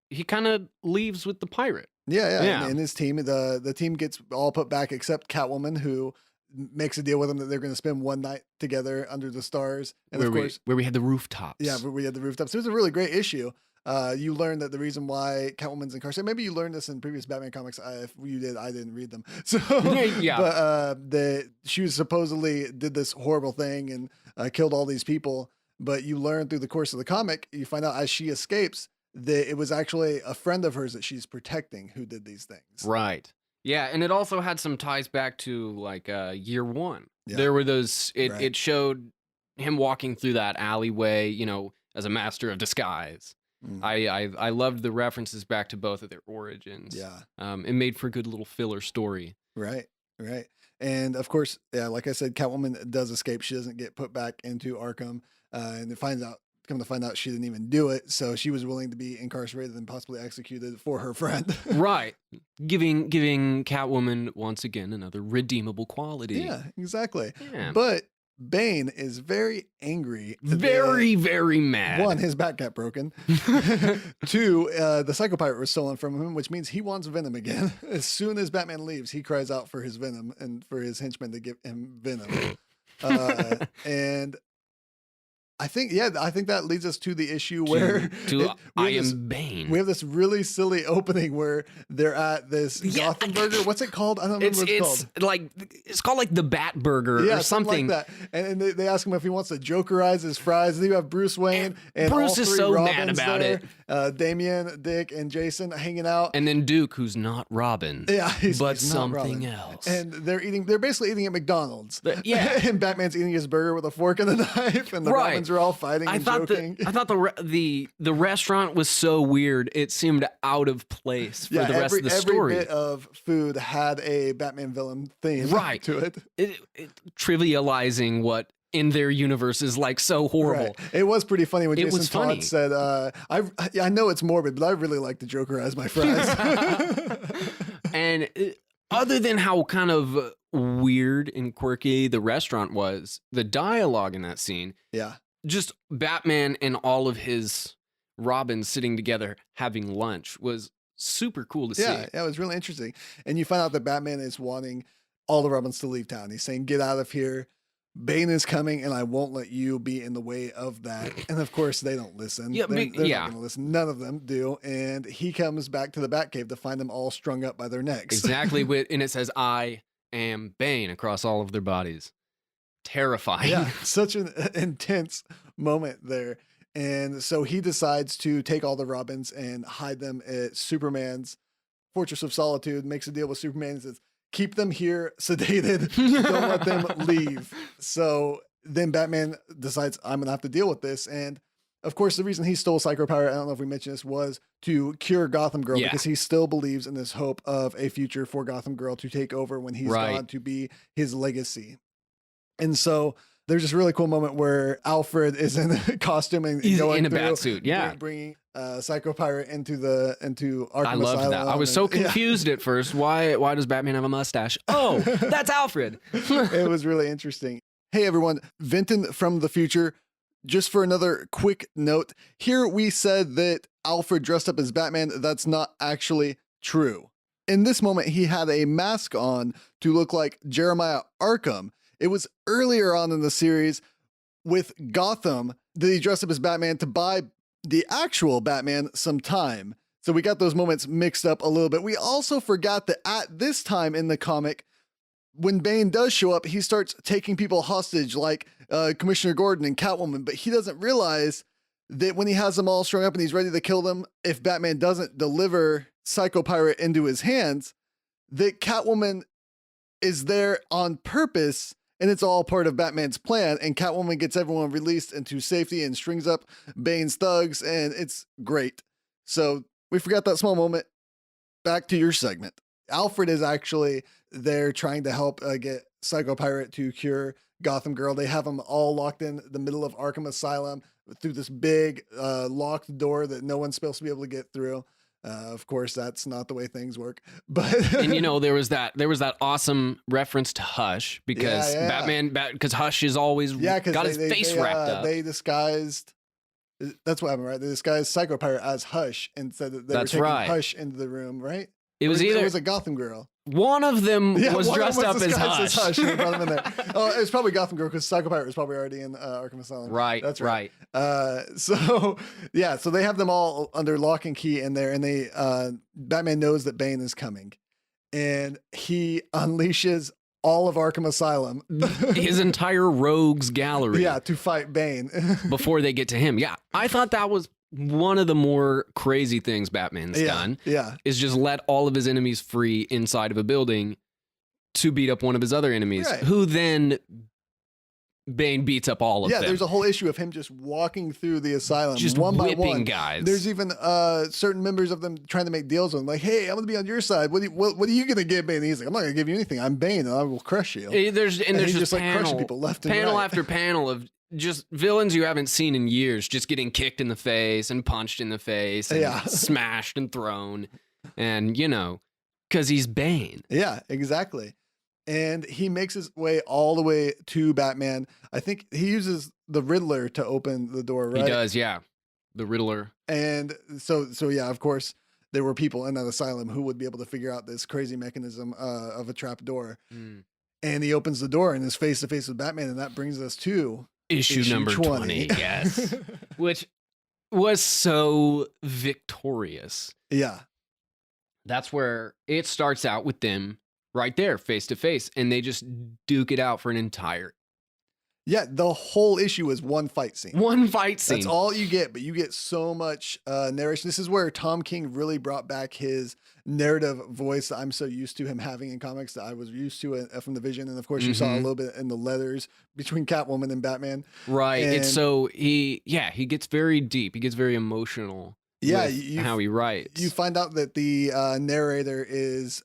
he kind of leaves with the pirate. Yeah. And his team, the team gets all put back except Catwoman, who makes a deal with him that they're going to spend one night together under the stars. And where we had the rooftops. Yeah, where we had the rooftops. It was a really great issue. You learned that the reason why Catwoman's incarcerated, maybe you learned this in previous Batman comics. If you did, I didn't read them. So, yeah. But she was supposedly did this horrible thing and killed all these people. But you learn through the course of the comic, you find out as she escapes that it was actually a friend of hers that she's protecting who did these things. Right. Yeah, and it also had some ties back to like year one. Yeah. There were those. It showed him walking through that alleyway, as a master of disguise. Mm. I loved the references back to both of their origins. Yeah. It made for a good little filler story. Right. And of course, yeah, like I said, Catwoman does escape. She doesn't get put back into Arkham, and it come to find out she didn't even do it. So she was willing to be incarcerated and possibly executed for her friend. Right. Giving Catwoman once again another redeemable quality. Yeah, exactly. Yeah. But Bane is very angry. Very, very mad. One, his back got broken. Two, the Psychopirate was stolen from him, which means he wants Venom again. As soon as Batman leaves, he cries out for his Venom and for his henchmen to give him Venom. And I think that leads us to the issue where I am Bane. We have this really silly opening where they're at this Gotham Burger. What's it called? I don't remember what it's called. It's called like the Bat Burger or something like that. And they ask him if he wants to Jokerize his fries. And you have Bruce Wayne and Bruce all three is so Robins mad about there. it. Damien, Dick, and Jason hanging out. And then Duke, who's not Robin. Yeah, he's something Robin. else. And they're basically eating at McDonald's. Yeah. And Batman's eating his burger with a fork and a knife, and the Robins are all fighting and joking. I thought the restaurant was so weird. It seemed out of place for the rest of the story. Every bit of food had a Batman villain theme to it. It trivializing what in their universe is like so horrible. Right. It was pretty funny when Jason Todd said, I know it's morbid, but I really like to Jokerize my fries. And other than how kind of weird and quirky the restaurant was, the dialogue in that scene, just Batman and all of his Robins sitting together having lunch was super cool to see. Yeah, it was really interesting. And you find out that Batman is wanting all the Robins to leave town. He's saying, get out of here. Bane is coming, and I won't let you be in the way of that. And of course, they don't listen. They're not going to listen. None of them do. And he comes back to the Batcave to find them all strung up by their necks. Exactly. And it says, I am Bane across all of their bodies. Terrifying. Yeah, such an intense moment there. And so he decides to take all the Robins and hide them at Superman's Fortress of Solitude, makes a deal with Superman and says, keep them here sedated. Don't let them leave. So then Batman decides, I'm going to have to deal with this. And of course, the reason he stole Psychopirate, I don't know if we mentioned this, was to cure Gotham Girl because he still believes in this hope of a future for Gotham Girl to take over when he's gone, to be his legacy. And so there's this really cool moment where Alfred is in a costume and he's going in a bat suit, bringing Psychopirate into Arkham I loved Asylum. That. I was so confused at first. Why does Batman have a mustache? Oh, that's Alfred. It was really interesting. Hey everyone, Vinton from the future. Just for another quick note, here we said that Alfred dressed up as Batman. That's not actually true. In this moment, he had a mask on to look like Jeremiah Arkham. It was earlier on in the series with Gotham, they dress up as Batman to buy the actual Batman some time. So we got those moments mixed up a little bit. We also forgot that at this time in the comic, when Bane does show up, he starts taking people hostage like Commissioner Gordon and Catwoman, but he doesn't realize that when he has them all strung up and he's ready to kill them, if Batman doesn't deliver Psycho Pirate into his hands, that Catwoman is there on purpose, and it's all part of Batman's plan, and Catwoman gets everyone released into safety and strings up Bane's thugs, and it's great. So we forgot that small moment. Back to your segment. Alfred is actually there trying to help get Psycho Pirate to cure Gotham Girl. They have them all locked in the middle of Arkham Asylum through this big locked door that no one's supposed to be able to get through. Of course, that's not the way things work. But and there was that awesome reference to Hush because because Hush is always got his face wrapped up. They disguised. That's what happened, right? They disguised Psycho Pirate as Hush and said that they were taking Hush into the room, right? It was a Gotham Girl. One of them was dressed up as Hush. And they brought him in there. Oh, it was probably Gotham Girl because Psycho Pirate was probably already in Arkham Asylum. Right. That's right. So they have them all under lock and key in there, and Batman knows that Bane is coming, and he unleashes all of Arkham Asylum, his entire rogues gallery, to fight Bane before they get to him. Yeah, I thought that was one of the more crazy things Batman's done. Yeah, is just let all of his enemies free inside of a building to beat up one of his other enemies, who then Bane beats up all of them. Yeah, there's a whole issue of him just walking through the asylum, just one by whipping one. Guys. There's even certain members of them trying to make deals with him, like, "Hey, I'm going to be on your side. What are you going to give Bane?" And he's like, "I'm not going to give you anything. I'm Bane, and I will crush you." There's just crushing people left and panel right. after panel of just villains you haven't seen in years, just getting kicked in the face and punched in the face and smashed and thrown, and because he's Bane. Yeah, exactly. And he makes his way all the way to Batman. I think he uses the Riddler to open the door, right? He does, yeah. The Riddler. And so yeah, of course, there were people in that asylum who would be able to figure out this crazy mechanism of a trap door. Mm. And he opens the door and is face to face with Batman, and that brings us to issue number 20. Yes. Which was so victorious. Yeah. That's where it starts out with them right there, face to face, and they just duke it out for an entire. Yeah, the whole issue is one fight scene. One fight scene. That's all you get, but you get so much narration. This is where Tom King really brought back his narrative voice that I'm so used to him having in comics, that I was used to from the Vision, and of course you saw a little bit in the letters between Catwoman and Batman. Right. It's so he gets very deep. He gets very emotional. Yeah, how he writes. You find out that the narrator is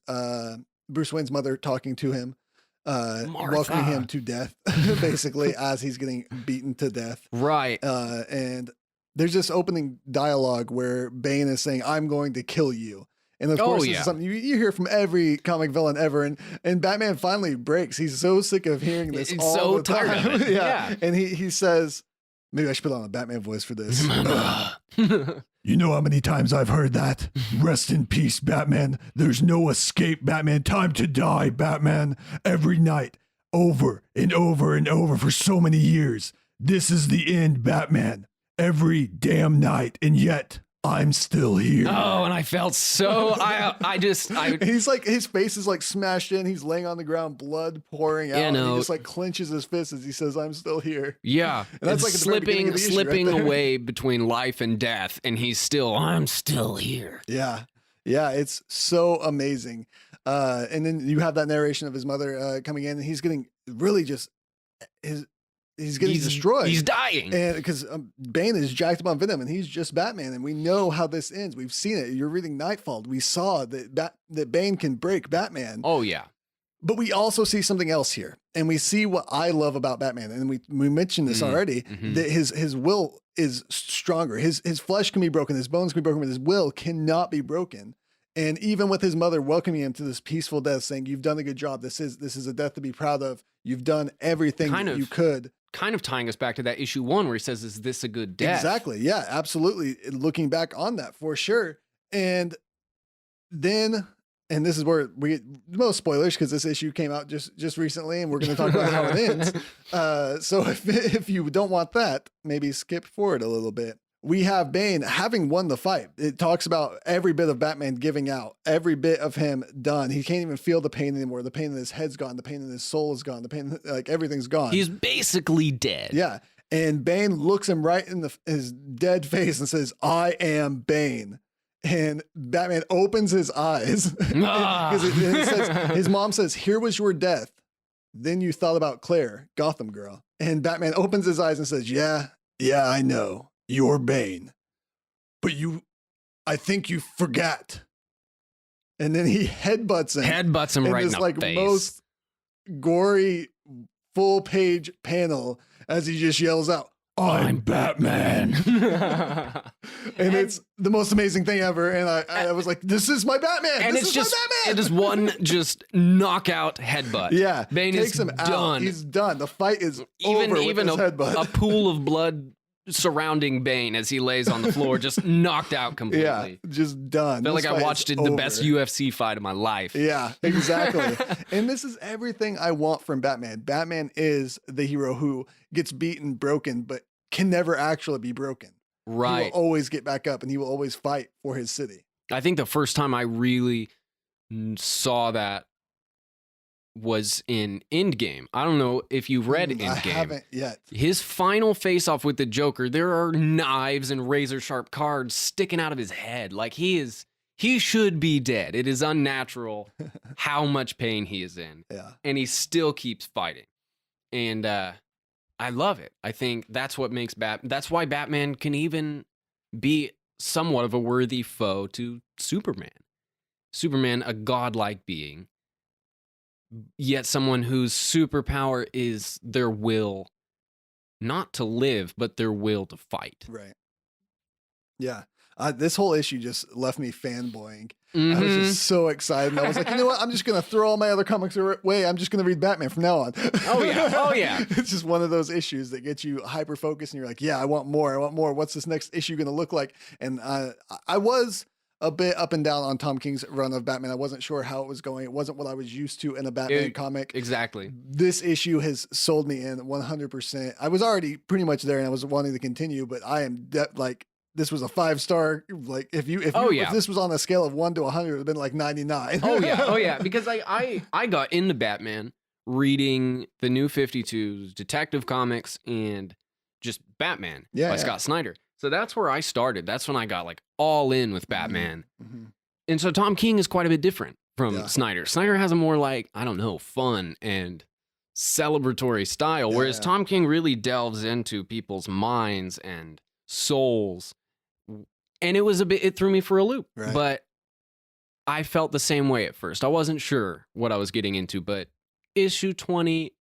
Bruce Wayne's mother talking to him, welcoming him to death, basically, as he's getting beaten to death. Right. And there's this opening dialogue where Bane is saying, "I'm going to kill you." And of course, this is something you hear from every comic villain ever. And Batman finally breaks. He's so sick of hearing this all the time. Tired of it. Yeah. And he says, maybe I should put on a Batman voice for this. You know how many times I've heard that? Rest in peace, Batman. There's no escape, Batman. Time to die, Batman. Every night, over and over and over for so many years. This is the end, Batman. Every damn night. And yet, I'm still here. Oh, and I felt so. He's like, his face is like smashed in. He's laying on the ground, blood pouring out. And he just like clenches his fist as he says, "I'm still here." Yeah, and that's like slipping away between life and death, and he's still, "I'm still here." Yeah, it's so amazing. And then you have that narration of his mother coming in, and he's getting really just He's getting destroyed. He's dying. And because Bane is jacked up on Venom, and he's just Batman, and we know how this ends. We've seen it. You're reading Nightfall. We saw that Bane can break Batman. Oh, yeah. But we also see something else here, and we see what I love about Batman. And we mentioned this already, that his will is stronger. His flesh can be broken, his bones can be broken, but his will cannot be broken. And even with his mother welcoming him to this peaceful death, saying, "You've done a good job. This is a death to be proud of. You've done everything that you could." Kind of tying us back to that issue 1 where he says, "Is this a good death?" Exactly. Yeah, absolutely. Looking back on that for sure. And then and this is where we get most spoilers because this issue came out just recently, and we're going to talk about how it ends. So if you don't want that, maybe skip forward a little bit. We have Bane having won the fight. It talks about every bit of Batman giving out, every bit of him done. He can't even feel the pain anymore. The pain in his head's gone. The pain in his soul is gone. The pain, like everything's gone. He's basically dead. Yeah. And Bane looks him right in his dead face and says, "I am Bane." And Batman opens his eyes because it says, his mom says, "Here was your death. Then you thought about Claire, Gotham girl." And Batman opens his eyes and says, yeah, I know. You're Bane, but I think you forgot. And then he headbutts him right in the like face. Most gory full page panel as he just yells out, "I'm Batman." and it's the most amazing thing ever. And I was like, this is my Batman. And this is my Batman. It is one just knockout headbutt. Yeah. Bane takes is him done. out. He's done. The fight is Even over with his headbutt. a pool of blood surrounding Bane as he lays on the floor, just knocked out completely. Yeah, just done. I feel like I watched the best UFC fight of my life. Yeah, exactly. And this is everything I want from Batman. Batman is the hero who gets beaten, broken, but can never actually be broken. Right. He will always get back up and he will always fight for his city. I think the first time I really saw that was in Endgame. I don't know if you've read Endgame. I haven't yet. His final face-off with the Joker, there are knives and razor-sharp cards sticking out of his head. Like he should be dead. It is unnatural how much pain he is in. Yeah. And he still keeps fighting. And I love it. I think that's what makes that's why Batman can even be somewhat of a worthy foe to Superman. Superman, a godlike being, yet someone whose superpower is their will not to live, but their will to fight. Right. Yeah. This whole issue just left me fanboying. I was just so excited. And I was like, you know what? I'm just going to throw all my other comics away. I'm just going to read Batman from now on. Oh, yeah. Oh, yeah. It's just one of those issues that gets you hyper-focused and you're like, yeah, I want more. I want more. What's this next issue going to look like? And I was a bit up and down on Tom King's run of Batman. I wasn't sure how it was going. It wasn't what I was used to in a Batman comic. Exactly. This issue has sold me in 100%. I was already pretty much there and I was wanting to continue, but I am this was a 5-star. Like if this was on a scale of 1 to 100, it would have been like 99. Oh yeah. Because I got into Batman reading the New 52's Detective Comics and just Batman by Scott Snyder. So that's where I started. That's when I got like all in with Batman. Mm-hmm. And so Tom King is quite a bit different from Snyder. Snyder has a more like, I don't know, fun and celebratory style, whereas Tom King really delves into people's minds and souls. And it threw me for a loop. Right. But I felt the same way at first. I wasn't sure what I was getting into, but issue 20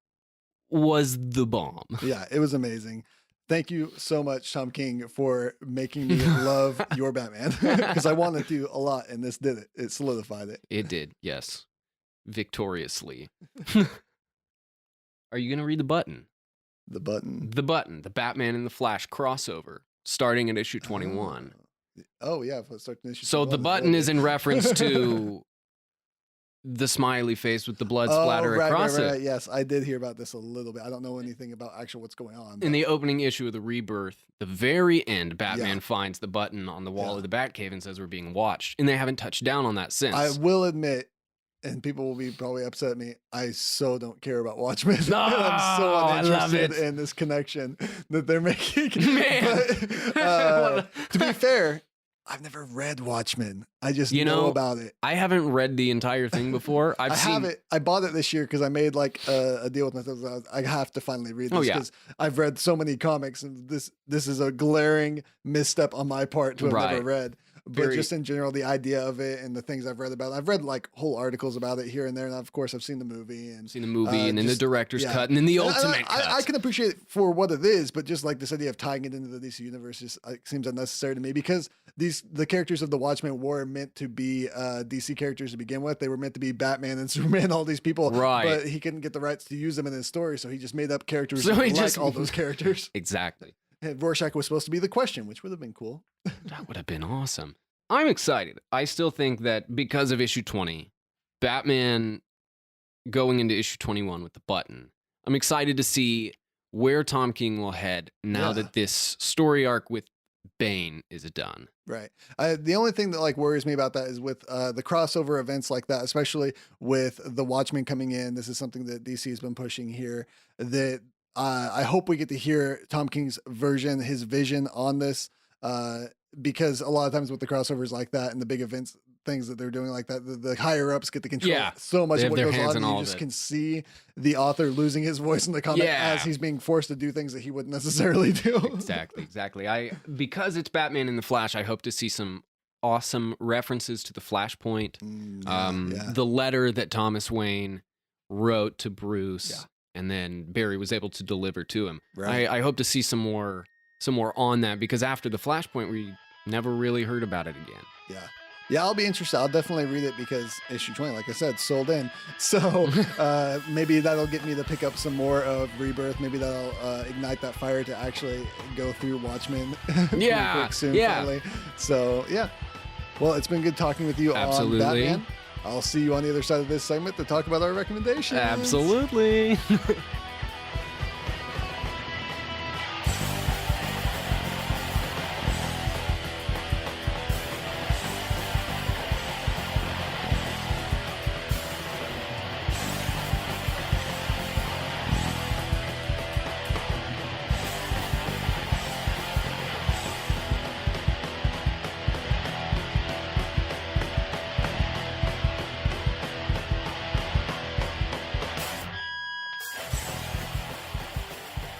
was the bomb. Yeah, it was amazing. Thank you so much, Tom King, for making me love your Batman. Because I wanted to a lot, and this did it. It solidified it. It did, yes. Victoriously. Are you going to read the button? The button? The button. The Batman and the Flash crossover, starting at issue 21. Oh, yeah. If I start issue so 21, the button is in reference to the smiley face with the blood splatter across it. Right. Yes, I did hear about this a little bit. I don't know anything about actually what's going on. In the opening issue of the Rebirth, the very end, Batman finds the button on the wall of the Batcave and says we're being watched. And they haven't touched down on that since. I will admit, and people will be probably upset at me, I so don't care about Watchmen. Oh, I'm so uninterested in this connection that they're making. Man. But, to be fair, I've never read Watchmen. I just know about it. I haven't read the entire thing before. I have it. I bought it this year because I made like a deal with myself. I have to finally read this because I've read so many comics, and this is a glaring misstep on my part to have never read. But just in general, the idea of it and the things I've read about it. I've read like whole articles about it here and there. And of course, I've seen the movie. And then the director's cut and then the ultimate cut. I can appreciate it for what it is, but just like this idea of tying it into the DC universe just seems unnecessary to me because the characters of the Watchmen were meant to be DC characters to begin with. They were meant to be Batman and Superman, all these people. Right. But he couldn't get the rights to use them in his story, so he just made up characters like all those characters. Exactly. And Rorschach was supposed to be the Question, which would have been cool. That would have been awesome. I'm excited. I still think that because of issue 20, Batman going into issue 21 with the button. I'm excited to see where Tom King will head now that this story arc with Bane is done. Right. The only thing that like worries me about that is with the crossover events like that, especially with the Watchmen coming in. This is something that DC has been pushing here. That I hope we get to hear Tom King's version, his vision on this, because a lot of times with the crossovers like that and the big events, things that they're doing like that, the higher ups get to control so much of what goes on. And you just can see the author losing his voice in the comic as he's being forced to do things that he wouldn't necessarily do. Exactly. Because it's Batman and the Flash, I hope to see some awesome references to the Flashpoint. The letter that Thomas Wayne wrote to Bruce and then Barry was able to deliver to him. Right. I hope to see some more on that, because after the Flashpoint, we never really heard about it again. Yeah, I'll be interested. I'll definitely read it because issue 20, like I said, sold in. So maybe that'll get me to pick up some more of Rebirth. Maybe that'll ignite that fire to actually go through Watchmen quick soon, finally. So, yeah. Well, it's been good talking with you on Batman. I'll see you on the other side of this segment to talk about our recommendations. Absolutely.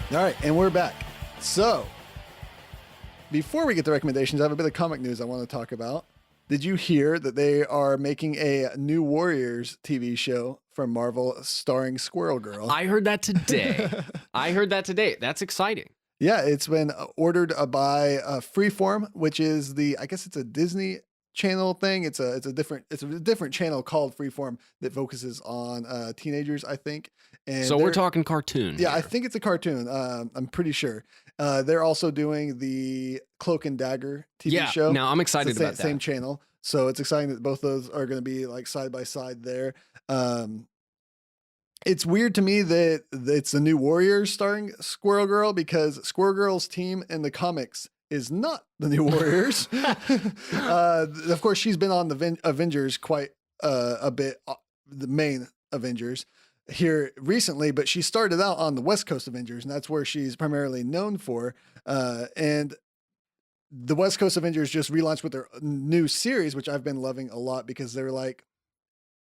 All right, and we're back. So, before we get to recommendations, I have a bit of comic news I want to talk about. Did you hear that they are making a New Warriors TV show from Marvel starring Squirrel Girl? I heard that today. That's exciting. Yeah, it's been ordered by Freeform, which is I guess it's a Disney Channel thing. It's a different channel called Freeform that focuses on teenagers, I think. And so we're talking cartoon. Yeah, here. I think it's a cartoon. I'm pretty sure. They're also doing the Cloak and Dagger TV show. Now I'm excited about that. Same channel. So it's exciting that both those are going to be like side by side there. It's weird to me that it's the New Warriors starring Squirrel Girl, because Squirrel Girl's team in the comics is not the New Warriors. Of course, she's been on the Avengers quite a bit, the main Avengers here recently, but she started out on the West Coast Avengers, and that's where she's primarily known for. And the West Coast Avengers just relaunched with their new series, which I've been loving a lot, because they're like,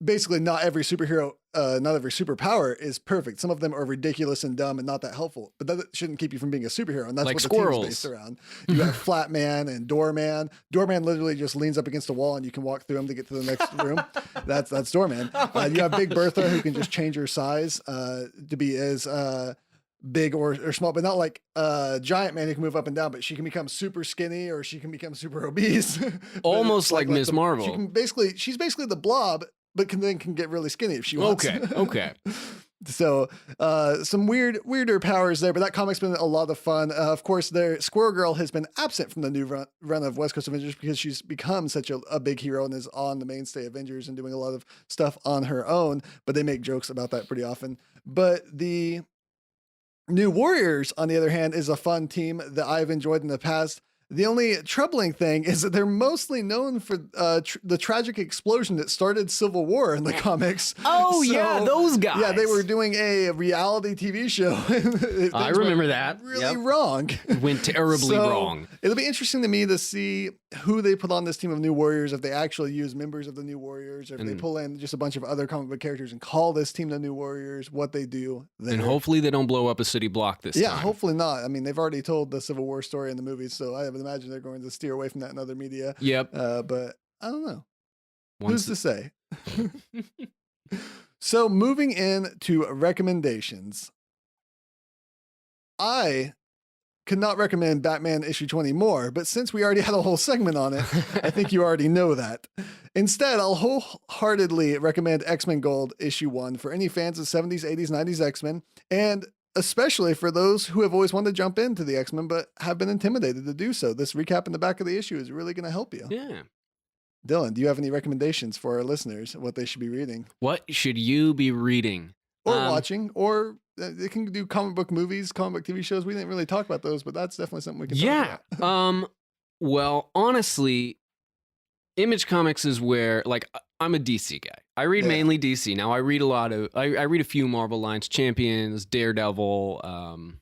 basically not every superhero, not every superpower is perfect. Some of them are ridiculous and dumb and not that helpful, but that shouldn't keep you from being a superhero. And that's like what squirrels. The team is based around. You have Flat Man and Doorman. Doorman literally just leans up against a wall and you can walk through him to get to the next room. That's Doorman. You have Big Bertha, who can just change her size to be as big or small, but not like Giant Man who can move up and down, but she can become super skinny or she can become super obese. Almost like Ms. Marvel. She's basically the Blob, but can get really skinny if she wants. Okay. So some weirder powers there, but that comic's been a lot of fun. Of course, Squirrel Girl has been absent from the new run of West Coast Avengers because she's become such a big hero and is on the mainstay Avengers and doing a lot of stuff on her own, but they make jokes about that pretty often. But the New Warriors, on the other hand, is a fun team that I've enjoyed in the past. The only troubling thing is that they're mostly known for the tragic explosion that started Civil War in the comics. Oh, so, yeah, those guys. Yeah, they were doing a reality TV show. I remember that. Really wrong. It went terribly wrong. It'll be interesting to me to see who they put on this team of New Warriors, if they actually use members of the New Warriors, or if they pull in just a bunch of other comic book characters and call this team the New Warriors, what they do there. And hopefully they don't blow up a city block this time. Yeah, hopefully not. I mean, they've already told the Civil War story in the movies, so I would imagine they're going to steer away from that in other media. Yep. But I don't know. Who's to say? So moving into recommendations, I could not recommend Batman issue 20 more, but since we already had a whole segment on it, I think you already know that. Instead, I'll wholeheartedly recommend X-Men Gold issue 1 for any fans of 70s, 80s, 90s X-Men, and especially for those who have always wanted to jump into the X-Men but have been intimidated to do so. This recap in the back of the issue is really going to help you. Yeah. Dylan, do you have any recommendations for our listeners what they should be reading What should you be reading? or watching? Or they can do comic book movies, comic book TV shows. We didn't really talk about those, but that's definitely something we can talk about. Well, honestly, Image Comics is where, like, I'm a DC guy. I read mainly DC. Now I read I read a few Marvel lines, Champions, Daredevil,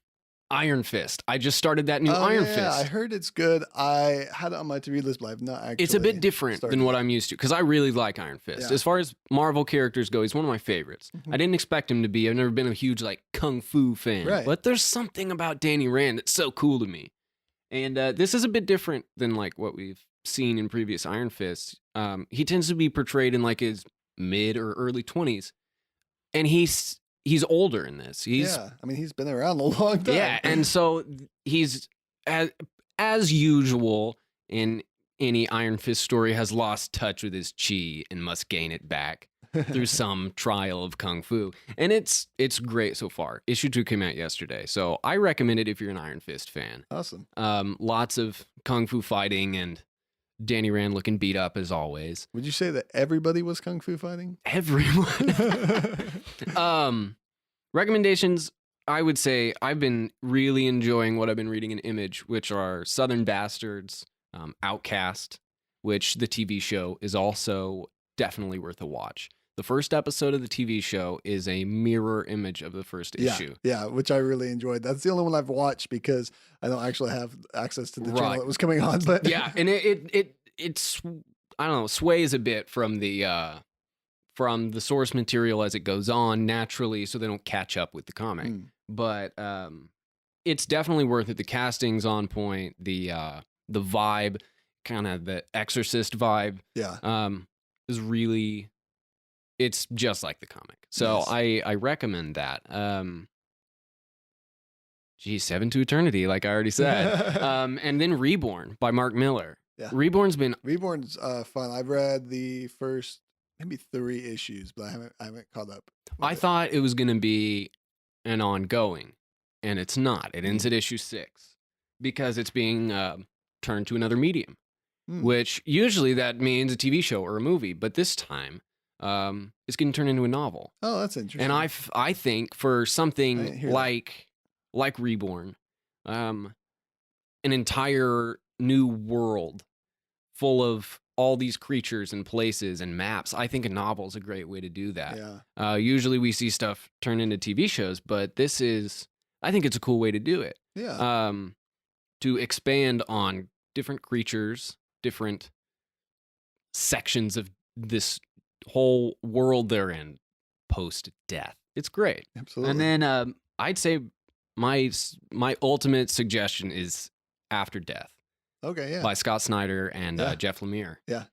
Iron Fist. I just started that new Iron Fist. I heard it's good. I had it on my to-read list, but I've not actually. It's a bit different than what I'm used to because I really like Iron Fist. Yeah. As far as Marvel characters go, he's one of my favorites. I didn't expect him to be. I've never been a huge like kung fu fan, Right. but there's something about Danny Rand that's so cool to me. And this is a bit different than like what we've seen in previous Iron Fists. He tends to be portrayed in like his mid or early 20s, and he's older in this. He's he's been around a long time. Yeah, and so he's as usual in any Iron Fist story has lost touch with his chi and must gain it back through some trial of kung fu. And it's great so far. Issue 2 came out yesterday, so I recommend it if you're an Iron Fist fan. Awesome. Lots of kung fu fighting and Danny Rand looking beat up as always. Would you say that everybody was kung fu fighting? Everyone. Recommendations, I would say I've been really enjoying what I've been reading in Image, which are Southern Bastards, Outcast, which the TV show is also definitely worth a watch. The first episode of the TV show is a mirror image of the first issue. Yeah, which I really enjoyed. That's the only one I've watched because I don't actually have access to the channel that was coming on. But yeah, and it's I don't know, sways a bit from the source material as it goes on naturally, so they don't catch up with the comic. But it's definitely worth it. The casting's on point. The vibe, kind of the Exorcist vibe, is really. It's just like the comic. So nice. I recommend that. 7 to Eternity, like I already said. And then Reborn by Mark Miller. Yeah. Reborn's fun. I've read the first maybe 3 issues, but I haven't caught up. I thought it was going to be an ongoing, and it's not. It ends at issue 6 because it's being turned to another medium, which usually that means a TV show or a movie, but this time it's getting turned into a novel. Oh, that's interesting. And I think for something like Reborn, an entire new world full of all these creatures and places and maps, I think a novel is a great way to do that. Yeah. Usually we see stuff turn into TV shows, but I think it's a cool way to do it. Yeah. To expand on different creatures, different sections of this whole world they're in post-death. It's great. Absolutely. And then I'd say my ultimate suggestion is After Death. Okay, yeah. By Scott Snyder and Jeff Lemire. Yeah.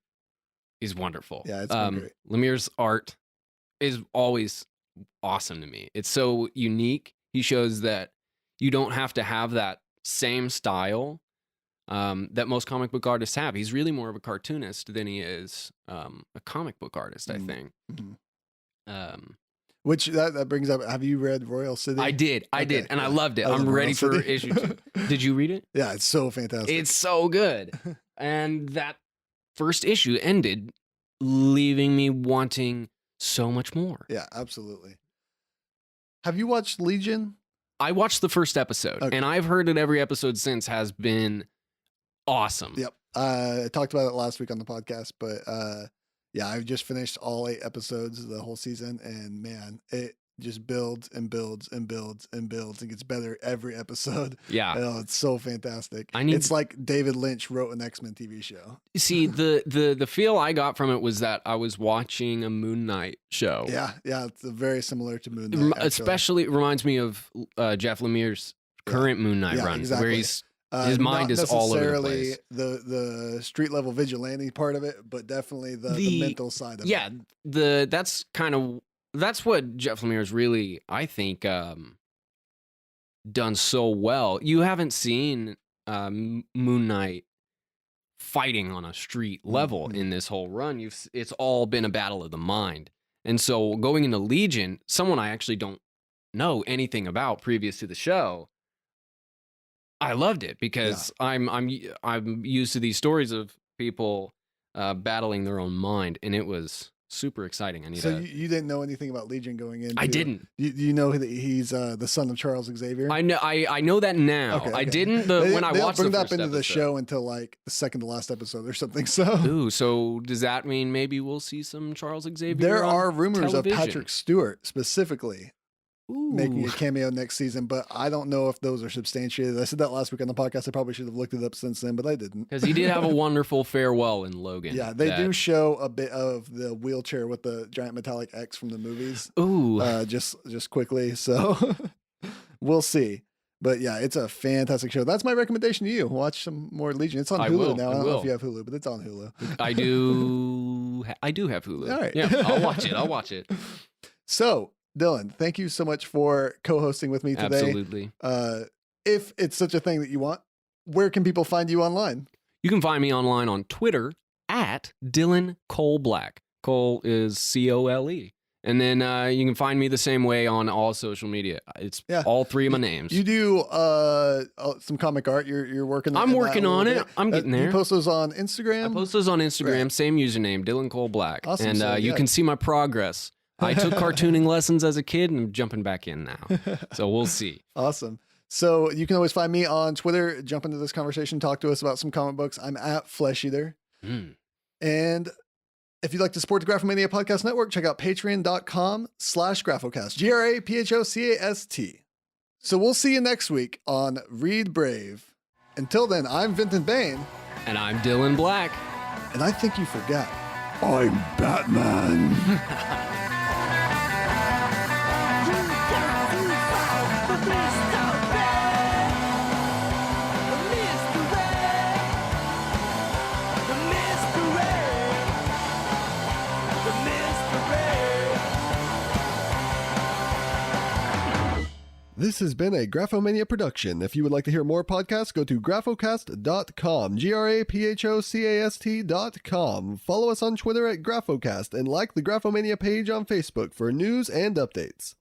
He's wonderful. Yeah, it's been great. Lemire's art is always awesome to me. It's so unique. He shows that you don't have to have that same style that most comic book artists have. He's really more of a cartoonist than he is a comic book artist, I think. Mm-hmm. Which that brings up, have you read Royal City? I did, and I loved it. I'm ready for issue 2. Did you read it? Yeah, it's so fantastic. It's so good. And that first issue ended leaving me wanting so much more. Yeah, absolutely. Have you watched Legion? I watched the first episode, and I've heard that every episode since has been awesome. Yep. I talked about it last week on the podcast, but yeah, I've just finished all 8 episodes of the whole season, and man, it just builds and builds and builds and builds and gets better every episode. Yeah. Oh, it's so fantastic. It's like David Lynch wrote an X-Men TV show. See, the feel I got from it was that I was watching a Moon Knight show. Yeah, it's very similar to Moon Knight. Especially, it reminds me of Jeff Lemire's current Moon Knight run, exactly. Where his mind is all over the place. The street level vigilante part of it, but definitely the mental side of it. Yeah, that's what Jeff Lemire's really, I think, done so well. You haven't seen Moon Knight fighting on a street level in this whole run. It's all been a battle of the mind. And so going into Legion, someone I actually don't know anything about previous to the show, I loved it because I'm used to these stories of people battling their own mind, and it was super exciting. I need So to. you didn't know anything about Legion going in? I didn't. You know that he's the son of Charles Xavier? I know. I know that now. Okay, I okay. didn't when I they don't watched bring the that first up into the episode. show until like the second to last episode or something. So Ooh, so does that mean maybe we'll see some Charles Xavier? there on are rumors television? of Patrick Stewart specifically making a Ooh. cameo next season, but I don't know if those are substantiated. I said that last week on the podcast. I probably should have looked it up since then, but I didn't. Because he did have a wonderful farewell in Logan. Yeah, they that- do show a bit of the wheelchair with the giant metallic X from the movies. Ooh. Just quickly. So we'll see. But yeah, it's a fantastic show. That's my recommendation to you. Watch some more Legion. It's on I Hulu will, now. I I don't know will. if you have Hulu, but it's on Hulu. I do. I do have Hulu. All right. Yeah, I'll watch it. I'll watch it. So, Dylan, thank you so much for co-hosting with me today. Absolutely. If it's such a thing that you want, where can people find you online? You can find me online on Twitter at Dylan Cole Black. Cole is Cole. And then you can find me the same way on all social media. It's all three of my names. You do some comic art. You're working. I'm in that working a little on it. bit. I'm getting there. You post those on I Instagram. post those on Instagram, Right. same username, Dylan Cole Black. Awesome, And so, you yeah. can see my progress. I took cartooning lessons as a kid and I'm jumping back in now. So we'll see. Awesome. So you can always find me on Twitter. Jump into this conversation. Talk to us about some comic books. I'm at Flesh Eater. And if you'd like to support the Graphomania Podcast Network, check out patreon.com/Graphocast. GRAPHOCAST. So we'll see you next week on Read Brave. Until then, I'm Vinton Bain. And I'm Dylan Black. And I think you forgot. I'm Batman. This has been a Graphomania production. If you would like to hear more podcasts, go to graphocast.com, GRAPHOCAST.com. Follow us on Twitter at Graphocast and like the Graphomania page on Facebook for news and updates.